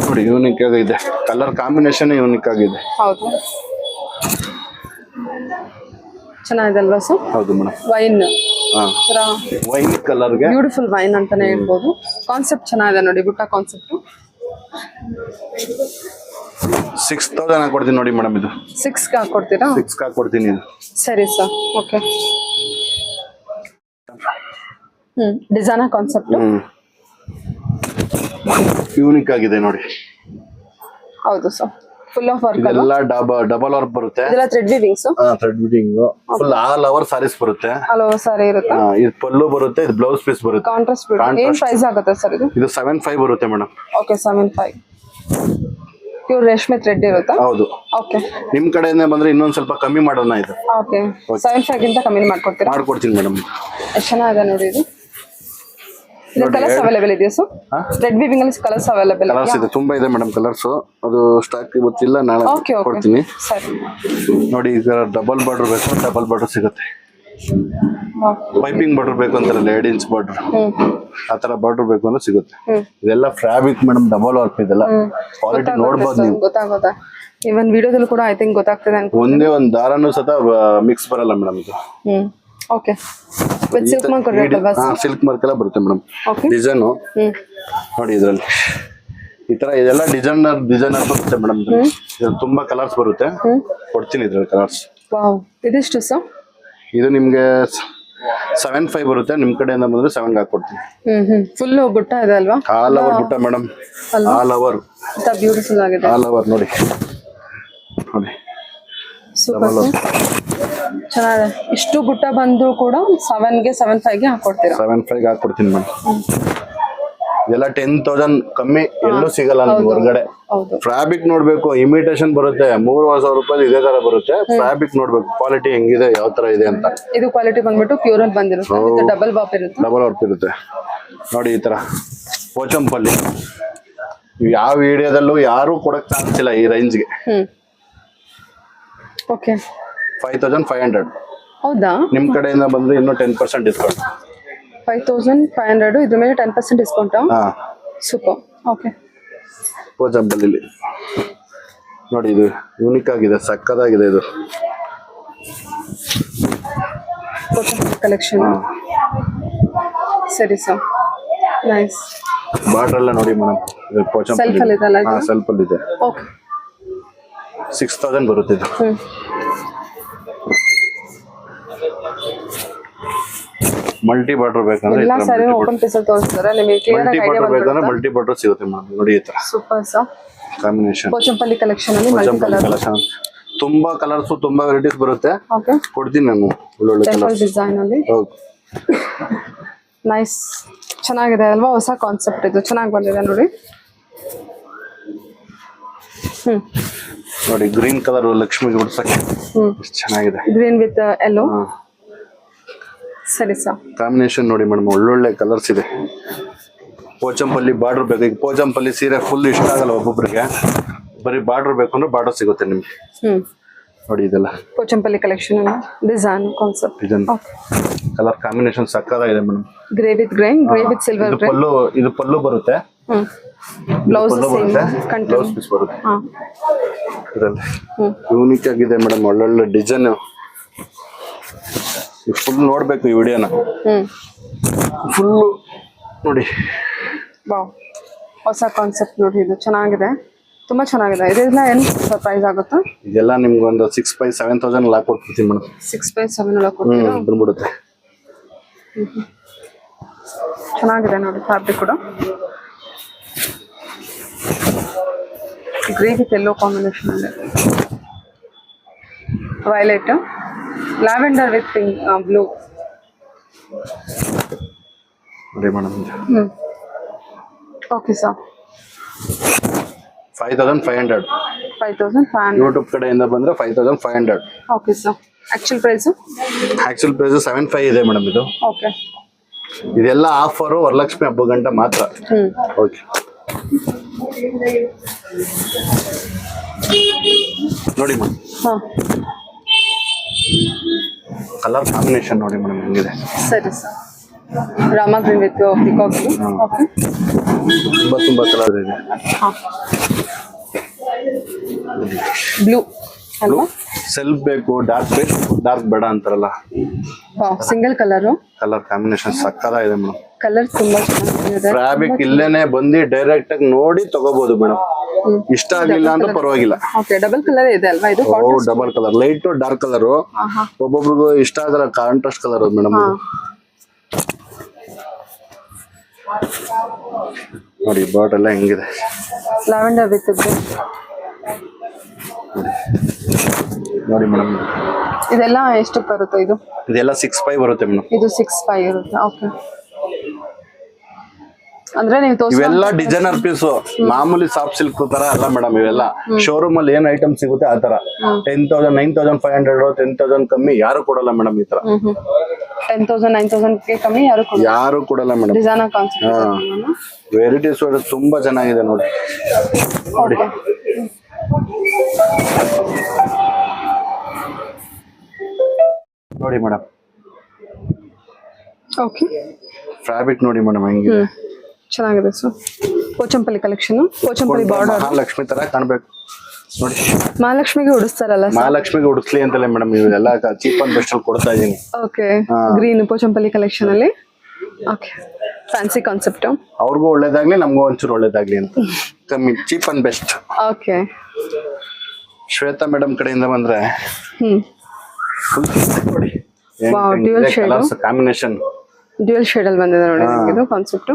ನೋಡಿ, ಯೂನಿಕ್ ಆಗಿದೆ, ಕಲರ್ ಕಾಂಬಿನೇಷನ್ ಯೂನಿಕ್ ಆಗಿದೆ. ಹೌದು, ಚೆನ್ನಾಗಿದೆ ಅಲ್ವಾ ಸರ್? ಹೌದು ಮೇಡಮ್. ವೈನ್ ವೈನ್ ಕಲರ್ಗೆ ಬ್ಯೂಟಿಫುಲ್ ವೈನ್ ಅಂತಾನೆ ಹೇಳ್ಬೋದು. ಕಾನ್ಸೆಪ್ಟ್ ಚೆನ್ನಾಗಿದೆ ನೋಡಿ, ಬುಟ್ಟ ಕಾನ್ಸೆಪ್ಟ್. 6,000 ಹಾಕೊಡ್ತೀನಿ ನೋಡಿ ಮೇಡಮ್. ಇದು 6ಗೆ ಹಾಕೊಡ್ತೀರಾ? 6 ಹಾಕೊಡ್ತೀನಿ ಇದು. ಸರಿ sir, okay. Designer concept unique ಆಗಿದೆ ನೋಡಿ. ಹೌದು ಸರ್, ಫುಲ್ ಆಫ್ ವರ್ಕ್. ಇದೆಲ್ಲ ಡಬಲ್ ವರ್ಕ್ ಬರುತ್ತೆ. ಇದೆಲ್ಲ thread weavings. Thread weaving, full all over saris ಬರುತ್ತೆ. ಆಲ್ ಓವರ್ ಸಾರಿ ಇರುತ್ತೆ. ಇದು ಪಲ್ಲು ಬರುತ್ತೆ, ಇದು ಬ್ಲೌಸ್ ಪೀಸ್ ಬರುತ್ತೆ. ಕಾಂಟ್ರಾಸ್ಟ್ ಏನ್ ಪ್ರೈಸ್ ಆಗುತ್ತೆ ಸರ್ ಇದು? ಇದು 7,500 ಬರುತ್ತೆ ಮೇಡಮ್. ಓಕೆ, 7,500. ಪ್ಯೂರ್ ರೇಷ್ಮೆ ಥ್ರೆಡ್ ಇರುತ್ತಾ? ಹೌದು. ಓಕೆ, ನಿಮ್ ಕಡೆಯಿಂದ ಬಂದ್ರೆ ಇನ್ನೊಂದ್ ಸ್ವಲ್ಪ ಕಮ್ಮಿ ಮಾಡೋಣ. ಇದು ಓಕೆ, 7,500 ಗಿಂತ ಕಮ್ಮಿ ಮಾಡ್ಕೊಡ್ತೀರಾ? ಮಾಡ್ಕೊಡ್ತೀನಿ ಮೇಡಮ್. ಎಷ್ಟು ಚೆನ್ನಾಗಿದೆ ನೋಡಿ ಇದು. ಕಲರ್ಸ್ ಅವೈಲೇಬಲ್ ಇದೆಯಾ ಸರ್? ಥ್ರೆಡ್ ವೀವಿಂಗ್ ಅಲ್ಲಿ ಕಲರ್ಸ್ ಅವೈಲೇಬಲ್ ಕಲರ್ಸ್ ಇದೆ, ತುಂಬಾ ಇದೆ ಮೇಡಮ್ ಕಲರ್ಸ್. ಅದು ಸ್ಟಾಕ್ ಇವತ್ತಿಲ್ಲ, ನಾಳೆ ಓಕೆ ಕೊಡ್ತೀನಿ. ಸರಿ. ನೋಡಿ, ಈಗ ಡಬಲ್ ಬಾರ್ಡರ್ ಬೇಕು, ಡಬಲ್ ಬಾರ್ಡರ್ ಸಿಗುತ್ತೆ. ಪೈಪಿಂಗ್ ಬಾರ್ಡರ್ ಬೇಕು ಅಂತಾರಲ್ಲ, 2 ಇಂಚ್ ಬಾರ್ಡರ್, ಆತರ ಬಾರ್ಡರ್ ಬೇಕು ಅಂದ್ರೆ ಸಿಗುತ್ತೆ. ಇದೆಲ್ಲ ಫ್ಯಾಬ್ರಿಕ್ ಮೇಡಮ್, ಡಬಲ್ ವರ್ಕ್. ಇದೆಲ್ಲ ಕ್ವಾಲಿಟಿ ನೋಡ್ಬೋದು ನೀವು. ಗೊತ್ತಾಗೋದಾ? ಇವನ್ ವಿಡಿಯೋದಲ್ಲಿ ಕೂಡ ಐ ಥಿಂಕ್ ಗೊತ್ತಾಗ್ತದೆ ಅನ್ಕೊಂಡು. ಒಂದೇ ಒಂದ್ ದಾರನು ಸತ ಮಿಕ್ಸ್ ಬರಲ್ಲ ಮೇಡಮ್ ಇದು. ಓಕೆ, ವಿತ್ ಸಿಲ್ಕ್ ಮಾರ್ಕ್ ಕೊಡ್ಬೇಕಲ್ವಾ? ಸಿಲ್ಕ್ ಮಾರ್ಕ್ ಎಲ್ಲ ಬರುತ್ತೆ ಮೇಡಮ್. ಓಕೆ, ಡಿಸೈನ್ ನೋಡಿ, ಇದ್ರಲ್ಲಿ ಈ ತರ ಇದೆಲ್ಲ ಡಿಸೈನರ್ ಬರುತ್ತೆ ಮೇಡಮ್. ಇದ್ರಲ್ಲಿ ತುಂಬಾ ಕಲರ್ಸ್ ಬರುತ್ತೆ, ಕೊಡ್ತೀನಿ ಇದ್ರಲ್ಲಿ ಕಲರ್ಸ್. ವಾವ್, ಇದೆಷ್ಟು ಸರ್? ಇದು ನಿಮ್ಗೆ 7,500 ಬರುತ್ತೆ. ನಿಮ್ ಕಡೆಯಿಂದ ಬಂದ್ರೆ 7 ಹಾಕೊಡ್ತೀನಿ. ಫುಲ್ ಬುಟ್ಟ ಇದೆ ಅಲ್ವಾ? ಆಲ್ ಓವರ್ ಬುಟ್ಟ ಮೇಡಮ್, ಆಲ್ ಓವರ್ ಬ್ಯೂಟಿಫುಲ್ ಆಗಿದೆ. ಆಲ್ ಓವರ್ ನೋಡಿ. ನೋಡಿ, ಸೂಪರ್, ಚೆನ್ನಾಗಿದೆ. ಇಷ್ಟು ಬುಟ್ಟ ಬಂದ್ರು ಕೂಡ 7ಗೆ 7,500ಗೆ ಹಾಕೊಡ್ತೀರಾ? 7,500 ಹಾಕೊಡ್ತೀನಿ ಮೇಡಮ್. ಇದೆಲ್ಲ 10,000 ಕಮ್ಮಿ ಎಲ್ಲೂ ಸಿಗಲ್ಲ ನಿಮ್ಗೆ ಹೊರಗಡೆ. ಫ್ಯಾಬ್ರಿಕ್ ನೋಡ್ಬೇಕು, ಇಮಿಟೇಷನ್ ಬರುತ್ತೆ, 3,000 ರೂಪಾಯಿ ಇದೇ ತರ ಬರುತ್ತೆ. ಫ್ಯಾಬ್ರಿಕ್ ನೋಡ್ಬೇಕು, ಕ್ವಾಲಿಟಿ ಹೆಂಗಿದೆ, ಯಾವ ತರ ಇದೆ ಅಂತ. ಇದು ಕ್ವಾಲಿಟಿ ಬಂದ್ಬಿಟ್ಟು ಪ್ಯೂರ್ ಅಲ್ಲಿ ಬಂದಿರುತ್ತೆ, ಡಬಲ್ ಬಾಪ್ ಇರುತ್ತೆ. ಡಬಲ್ ವರ್ಕ್ ಇರುತ್ತೆ ನೋಡಿ. ಈ ತರ ಪೋಚಂಪಲ್ಲಿ ಯಾವ ವಿಡಿಯೋದಲ್ಲೂ ಯಾರು ಕೊಡಕ್ ಚಾನ್ಸ್ ಇಲ್ಲ ಈ ರೇಂಜ್ಗೆ. ಓಕೆ, 5,500. ಹೌದಾ? ನಿಮ್ ಕಡೆಯಿಂದ ಬಂದ್ರೆ ಇನ್ನೂ 10% ಡಿಸ್ಕೌಂಟ್. 5,500, ಇದ್ರ ಮೇಲೆ 10% ಡಿಸ್ಕೌಂಟ್. ಸೂಪರ್. ಓಕೆ, ಪೋಚಂಪಲ್ಲಿ ನೋಡಿ, ಇದು ಯೂನಿಕ್ ಆಗಿದೆ, ಸಕ್ಕದಾಗಿದೆ. ಇದು ಕಲೆಕ್ಷನ್. ಸರಿ ಸರ್, ನೈಸ್. ಬಾರ್ಡರ್ ಎಲ್ಲ ನೋಡಿ ಮೇಡಮ್, ಸೆಲ್ಫ್ ಅಲ್ಲಿ ಇದೆ ಅಲ್ಲ? ಸೆಲ್ಫ್ ಅಲ್ಲಿ ಇದೆ. ಓಕೆ, 6,000 ಬರುತ್ತೆ ಇದು. ಮಲ್ಟಿ ಬಾರ್ಡರ್ ಬೇಕಂದ್ರೆ ಎಲ್ಲ ಸಾರಿ ಓಪನ್ ಪೀಸ್ ಅಲ್ಲಿ ತೋರಿಸ್ತಾರೆ ನಿಮಗೆ. ಕ್ಲಿಯರ್ ಆಗಿ ಐಡಿಯಾ ಬರುತ್ತೆ. ಬೇಕಂದ್ರೆ ಮಲ್ಟಿ ಬಾರ್ಡರ್ ಸಿಗುತ್ತೆ ಮೇಡಮ್. ನೋಡಿ, ಈ ತರ super sir combination. Pochampally collection ಅಲ್ಲಿ ಮಲ್ಟಿ ಕಲರ್ ಕಲೆಕ್ಷನ್, ತುಂಬಾ ಕಲರ್ಸ್, ತುಂಬಾ ವೆರೈಟೀಸ್ ಬರುತ್ತೆ. ಓಕೆ, ಕೊಡ್ತೀನಿ ನಾನು ಒಳ್ಳೊಳ್ಳೆ ಕಲರ್ಸ್ ಡಿಸೈನ್ ಅಲ್ಲಿ. ನೈಸ್, ಚೆನ್ನಾಗಿದೆ ಅಲ್ವಾ? ಹೊಸ ಕಾನ್ಸೆಪ್ಟ್ ಇದು, ಚೆನ್ನಾಗಿ ಬಂದಿದೆ ನೋಡಿ. ನೋಡಿ, ಗ್ರೀನ್ ಕಲರ್ ಲಕ್ಷ್ಮಿಗೆ ಉಡ್ಸಕ್ಕೆ ಚೆನ್ನಾಗಿದೆ. Green with yellow. ಸರಿ ಸರ್, ಕಾಂಬಿನೇಷನ್ ನೋಡಿ ಮೇಡಮ್, ಒಳ್ಳೊಳ್ಳೆ ಕಲರ್ಸ್ ಇದೆ. ಪೋಚಂಪಲ್ಲಿ ಬಾರ್ಡರ್ ಬೇಕು. ಈಗ ಪೋಚಂಪಲ್ಲಿ ಸೀರೆ ಫುಲ್ ಇಷ್ಟ ಆಗಲ್ಲ ಒಬ್ಬೊಬ್ರಿಗೆ, ಬರೀ ಬಾರ್ಡರ್ ಬೇಕು ಅಂದ್ರೆ ಬಾರ್ಡರ್ ಸಿಗುತ್ತೆ ನಿಮ್ಗೆ. ನೋಡಿ ಇದೆಲ್ಲ Pochampally collection design concept. Design colour combination ಸಕ್ಕತ್ತಾಗಿದೆ madam. Grey with grey, grey with silver ಇದು ಗ್ರೇ. ಪಲ್ಲು ಬರುತ್ತೆ. ಬ್ಲೌಸ್ ಪಲ್ಲು ಸೇಮ್ ಬರುತ್ತೆ, ಕಂಟಿನ್ಯೂ. ಬ್ಲೌಸ್ ಪೀಸ್ ಬರುತ್ತೆ. ಇದರಲ್ಲಿ ಯೂನಿಕ್ ಆಗಿದೆ ಮೇಡಮ್, ಒಳ್ಳೊಳ್ಳೆ ಡಿಸೈನ್. ಫುಲ್ ನೋಡ್ಬೇಕು ಈ ವಿಡಿಯೋನ, ಫುಲ್ ನೋಡಿ. ವಾವ್, ಹೊಸ ಕಾನ್ಸೆಪ್ಟ್ ನೋಡಿ, ಇದು ಚೆನ್ನಾಗಿದೆ, ತುಂಬಾ ಚೆನ್ನಾಗಿದೆ. ಇದೆಲ್ಲ ಏನು ಪ್ರೈಸ್ ಆಗುತ್ತಾ? ಇದೆಲ್ಲ ನಿಮ್ಗೆ ಒಂದು 6,000-7,000 ಹಾಕೊಡ್ತೀನಿ ಮೇಡಮ್. 6,700 ಒಳಗೆ ಕೊಡ್ತೀರಾ? ಬಂದ್ಬಿಡುತ್ತೆ. ಚೆನ್ನಾಗಿದೆ ನೋಡಿ ಫ್ಯಾಬ್ರಿಕ್ ಕೂಡ. ಗ್ರೇ ವಿತ್ ಯೆಲ್ಲೋ ಕಾಂಬಿನೇಷನ್ ಅಲ್ಲಿ, violet, lavender with pink, blue. ನೋಡಿ ಮೇಡಮ್, ಓಕೆ ಸರ್. 5,500. 5,500. ಯೂಟ್ಯೂಬ್ ಕಡೆಯಿಂದ ಬಂದ್ರೆ 5,500. Okay sir. Actual price? Actual price 7,500 ಇದೆ ಮೇಡಮ್. ಇದು ಓಕೆ. ಇದೆಲ್ಲ ಆಫರು ವರಲಕ್ಷ್ಮಿ ಹಬ್ಬ ಗಂಟ ಮಾತ್ರ. ಓಕೆ, ನೋಡಿ ಮೇಡಮ್, ಕಲರ್ ಕಾಂಬಿನೇಷನ್ ನೋಡಿ ಮೇಡಮ್ ಹೆಂಗಿದೆ. ಸರಿ sir. Rama green with peacock. Okay, ತುಂಬಾ ಕಲರ್ ಇದೆ. ಬ್ಲೂ ಅಲ್ವಾ? ಸೆಲ್ಫ್ ಬೇಕು, ಡಾರ್ಕ್ ಬೇಡ ಅಂತಾರಲ್ಲ, ಸಿಂಗಲ್ ಕಲರು. ಕಲರ್ ಕಾಂಬಿನೇಷನ್ ಸಕ್ಕತ್ತಾಗಿದೆ ಮೇಡಮ್. ಕಲರ್ ತುಂಬಾ ಚೆನ್ನಾಗಿದೆ. ಫ್ಯಾಬ್ರಿಕ್ ಇಲ್ಲೇನೆ ಬಂದು ಡೈರೆಕ್ಟ್ ಆಗಿ ನೋಡಿ ತಗೋಬಹುದು ಮೇಡಮ್. ಇಷ್ಟ ಆಗ್ಲಿಲ್ಲ ಅಂದ್ರೆ ಪರವಾಗಿಲ್ಲ. ಓಕೆ, ಡಬಲ್ ಕಲರ್ ಇದೆ ಅಲ್ವಾ ಇದು? Double colour, light dark colour. ಒಬ್ಬೊಬ್ರಿಗೂ ಇಷ್ಟ ಆಗಲ್ಲ ಕಾಂಟ್ರಾಸ್ಟ್ ಕಲರ್ ಮೇಡಮ್. ನೋಡಿ ಬಾರ್ಡರ್ ಎಲ್ಲ ಹೆಂಗಿದೆ. ಲ್ಯಾವೆಂಡರ್ ವಿತ್ ನೋಡಿ ಮೇಡಮ್, ಇದೆಲ್ಲ ಎಷ್ಟು ಬರುತ್ತೆ ಇದು? ಇದೆಲ್ಲ 6,500 ಬರುತ್ತೆ ಮೇಡಮ್. ಇದು 6,500 ಇರುತ್ತೆ. ಓಕೆ, ಅಂದ್ರೆ ನೀವು ಇವೆಲ್ಲ ಡಿಸೈನರ್ ಪೀಸ್, ಮಾಮೂಲಿ ಸಾಫ್ಟ್ ಸಿಲ್ಕ್ ತರ ಅಲ್ಲ ಮೇಡಮ್. ಇವೆಲ್ಲ ಶೋರೂಮ್ ಅಲ್ಲಿ ಏನ್ ಐಟಮ್ ಸಿಗುತ್ತೆ ಆ ತರ. 10,000, 9,500, 10,000 ಕಮ್ಮಿ ಯಾರು ಕೊಡಲ್ಲ ಮೇಡಮ್. ಈ ತರ 10,000, 9,000 ಕಮ್ಮಿ ಯಾರು ಕೊಡಲ್ಲ ಮೇಡಮ್. ಡಿಸೈನರ್ ಕಾನ್ಸೆಪ್ಟ್, ವೆರೈಟೀಸ್ ತುಂಬಾ ಚೆನ್ನಾಗಿದೆ ನೋಡಿ. ನೋಡಿ ನೋಡಿ ಮೇಡಮ್, ಓಕೆ. ಫ್ಯಾಬ್ರಿಕ್ ನೋಡಿ ಮೇಡಮ್ ಹೆಂಗಿದೆ, ಚೆನ್ನಾಗಿದೆ sir. Pochampally collection, Pochampally border. Mahalakshmi ತರ ಕಾಣ್ಬೇಕು ನೋಡಿ. ಮಹಾಲಕ್ಷ್ಮಿಗೆ ಉಡಿಸ್ತಾರಲ್ಲ ಸರ್? ಮಹಾಲಕ್ಷ್ಮಿಗೆ ಉಡಿಸ್ಲಿ ಅಂತಲೇ ಮೇಡಮ್ ಇವೆಲ್ಲ ಚೀಪ್ ಅಂಡ್ ಬೆಸ್ಟ್ ಅಲ್ಲಿ ಕೊಡ್ತಾ ಇದೀನಿ. ಓಕೆ, ಗ್ರೀನ್ ಪೋಚಂಪಲ್ಲಿ ಕಲೆಕ್ಷನ್ ಅಲ್ಲಿ. Okay, fancy concept. ಅವ್ರಿಗೂ ಒಳ್ಳೇದಾಗ್ಲಿ, ನಮಗೂ ಒಂಚೂರು ಒಳ್ಳೇದಾಗ್ಲಿ ಅಂತ ಕಮ್ಮಿ, cheap and best. Okay. Shweta madam ಕಡೆಯಿಂದ ಬಂದ್ರೆ ನೋಡಿ dual shade combination. Dual shade ಅಲ್ಲಿ ಬಂದಿದೆ ನೋಡಿ ಇದು ಕಾನ್ಸೆಪ್ಟ್.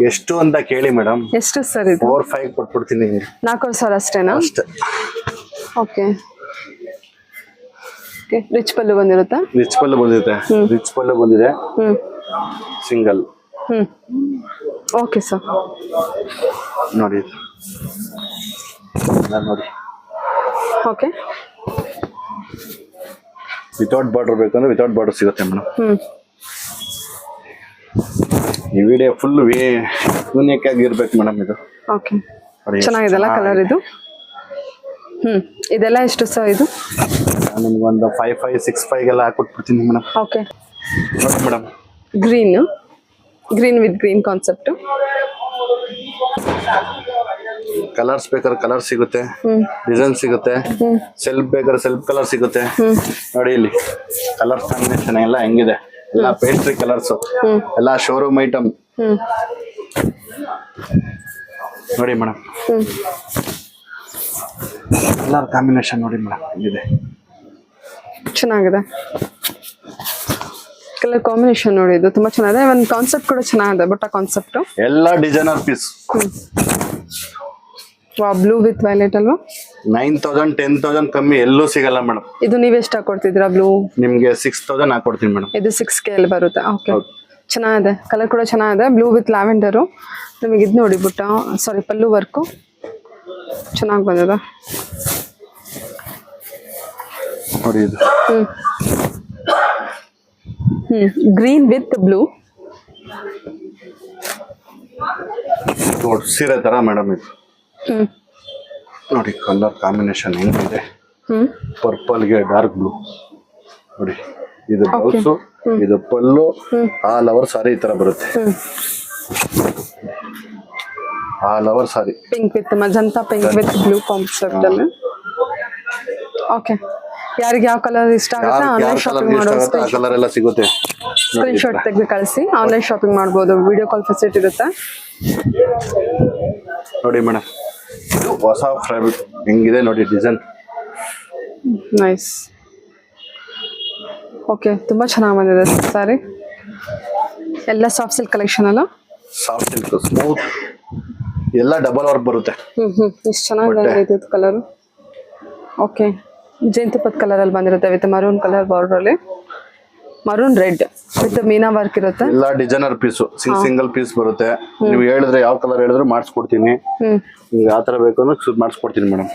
ಎಷ್ಟು ಅಂತ ಕೇಳಿ ಮೇಡಮ್. ಎಷ್ಟು ಸರ್ ಇದು? 4,500 ಕೊಟ್ಬಿಡ್ತೀನಿ. 4,000 ಅಷ್ಟೇನಾ? ಅಷ್ಟೇ. ಓಕೆ. ರಿಚ್ ಪಲ್ಲು ಬಂದಿರುತ್ತಾ? ರಿಚ್ ಪಲ್ಲು ಬಂದಿದೆ. ರಿಚ್ ಪಲ್ಲು ಬಂದಿದೆ, ಸಿಂಗಲ್. Okay sir. ನೋಡಿ ನೋಡಿ. ಓಕೆ. ವಿತೌಟ್ ಬಾರ್ಡರ್ ಬೇಕಂದ್ರೆ ವಿತೌಟ್ ಬಾರ್ಡರ್ ಸಿಗುತ್ತೆ ಮೇಡಮ್. ಈ ವಿಡಿಯೋ ಫುಲ್ ಯೂನಿಕ್ ಆಗಿರ್ಬೇಕು ಮೇಡಮ್ ಇದು. ಓಕೆ, ಚೆನ್ನಾಗಿದೆಲ್ಲ ಕಲರ್ ಇದು. ಇದೆಲ್ಲ ಎಷ್ಟು ಸರ್ ಇದು? ನಿಮ್ಗೆ ಒಂದು 5,500, 6,500 ಎಲ್ಲ ಹಾಕೊಟ್ಬಿಡ್ತೀನಿ ಮೇಡಮ್. ಓಕೆ. ನೋಡಿ madam, green with green concept. Colours ಬೇಕಾದ್ರೆ ಕಲರ್ ಸಿಗುತ್ತೆ, ಡಿಸೈನ್ ಸಿಗುತ್ತೆ, ಸೆಲ್ಫ್ ಬೇಕಾದ್ರೆ ಸೆಲ್ಫ್ ಕಲರ್ ಸಿಗುತ್ತೆ. ನೋಡಿ ಇಲ್ಲಿ ಕಲರ್ ಕಾಂಬಿನೇಷನ್ ಎಲ್ಲ ಹೆಂಗಿದೆ, ಎಲ್ಲ ಪೇಸ್ಟ್ರಿ ಕಲರ್ಸ್, ಎಲ್ಲ ಶೋರೂಮ್ ಐಟಮ್. ನೋಡಿ ಮೇಡಮ್, ಕಲರ್ ಕಾಂಬಿನೇಷನ್ ನೋಡಿ ಮೇಡಮ್ ಹೆಂಗಿದೆ, ಚೆನ್ನಾಗಿದೆ. ಕಲರ್ ಕಾಂಬಿನೇಷನ್ ನೋಡಿ, ಇದು ತುಂಬಾ ಚೆನ್ನಾಗಿದೆ. ಒಂದು ಕಾನ್ಸೆಪ್ಟ್ ಕೂಡ ಚೆನ್ನಾಗಿದೆ, ಬುಟ್ಟ ಕಾನ್ಸೆಪ್ಟ್. ಎಲ್ಲ designer piece. Blue with violet ಅಲ್ವಾ? 9,000, 10,000 ಕಮ್ಮಿ ಎಲ್ಲೂ ಸಿಗಲ್ಲ ಮೇಡಮ್. ಇದು ನೀವ್ ಎಷ್ಟು ಹಾಕೊಡ್ತಿದ್ದೀರಾ ಬ್ಲೂ? ನಿಮ್ಗೆ 6,000 ಹಾಕೊಡ್ತೀನಿ ಮೇಡಮ್. ಇದು 6K ಅಲ್ಲಿ ಬರುತ್ತೆ. ಓಕೆ, ಚೆನ್ನಾಗಿದೆ. ಕಲರ್ ಕೂಡ ಚೆನ್ನಾಗಿದೆ. Blue with lavender. ನಿಮಗೆ ಇದು ನೋಡಿ ಬುಟ್ಟ, ಸಾರಿ ಪಲ್ಲು ವರ್ಕು ಚೆನ್ನಾಗಿ ಬಂದಿದೆ ನೋಡಿ ಇದು. Green with blue. ನೋಡಿ ಸೀರೆ ತರ ಮೇಡಮ್ ಇದು. ನೋಡಿ ಕಲರ್ ಕಾಂಬಿನೇಷನ್ ಹೆಂಗಿದೆ. ಪರ್ಪಲ್ ಗೆ ಡಾರ್ಕ್ ಬ್ಲೂ ನೋಡಿ. ಇದು ಬ್ಲೌಸ್, ಇದು ಪಲ್ಲು, ಆಲ್ ಓವರ್ ಸಾರಿ ಈ ತರ ಬರುತ್ತೆ. All over sari pink with magenta, pink with blue concept ಅಲ್ಲಿ. ಓಕೆ, ಯಾರಿಗೆ ಯಾವ ಕಲರ್ ಇಷ್ಟ ಆಗುತ್ತೆ ಆನ್ಲೈನ್ ಶಾಪಿಂಗ್ ಮಾಡೋದು, ಆ ಕಲರ್ ಎಲ್ಲ ಸಿಗುತ್ತೆ. ಸ್ಕ್ರೀನ್ ಶಾಟ್ ತೆಗೆದು ಕಳಿಸಿ ಆನ್ಲೈನ್ ಶಾಪಿಂಗ್ ಮಾಡ್ಬೋದು. ವಿಡಿಯೋ ಕಾಲ್ ಫೆಸಿಲಿಟಿ ಇರುತ್ತೆ. ನೋಡಿ ಮೇಡಮ್, ಇದು ಹೊಸ ಫ್ಯಾಬ್ರಿಕ್ ಹೆಂಗಿದೆ ನೋಡಿ ಡಿಸೈನ್. ನೈಸ್. ಓಕೆ, ತುಂಬಾ ಚೆನ್ನಾಗಿ ಬಂದಿದೆ ಸಾರಿ. ಎಲ್ಲ ಸಾಫ್ಟ್ ಸಿಲ್ಕ್ ಕಲೆಕ್ಷನ್ ಅಲ್ಲ? ಸಾಫ್ಟ್ ಸಿಲ್ಕ್, ಸ್ಮೂತ್, ಎಲ್ಲ ಡಬಲ್ ವರ್ಕ್ ಬರುತ್ತೆ. ಇಷ್ಟು ಚೆನ್ನಾಗಿದೆ ಇದು ಕಲರ್. ಓಕೆ, ಜೇನುತುಪ್ಪದ ಕಲರ್ ಅಲ್ಲಿ ಬಂದಿರುತ್ತೆ ವಿತ್ ಮರೂನ್ ಕಲರ್ ಬಾರ್ಡರ್ ಅಲ್ಲಿ, maroon red with meena work ಇರುತ್ತೆ. ಎಲ್ಲ ಡಿಸೈನರ್ ಪೀಸು, ಸಿಂಗಲ್ ಪೀಸ್ ಬರುತ್ತೆ. ನೀವು ಹೇಳಿದ್ರೆ ಯಾವ ಕಲರ್ ಹೇಳಿದ್ರು ಮಾಡಿಸ್ಕೊಡ್ತೀನಿ. ನಿಮ್ಗೆ ಯಾವ ತರ ಬೇಕು ಅನ್ನೋ ಮಾಡಿಸ್ಕೊಡ್ತೀನಿ ಮೇಡಮ್.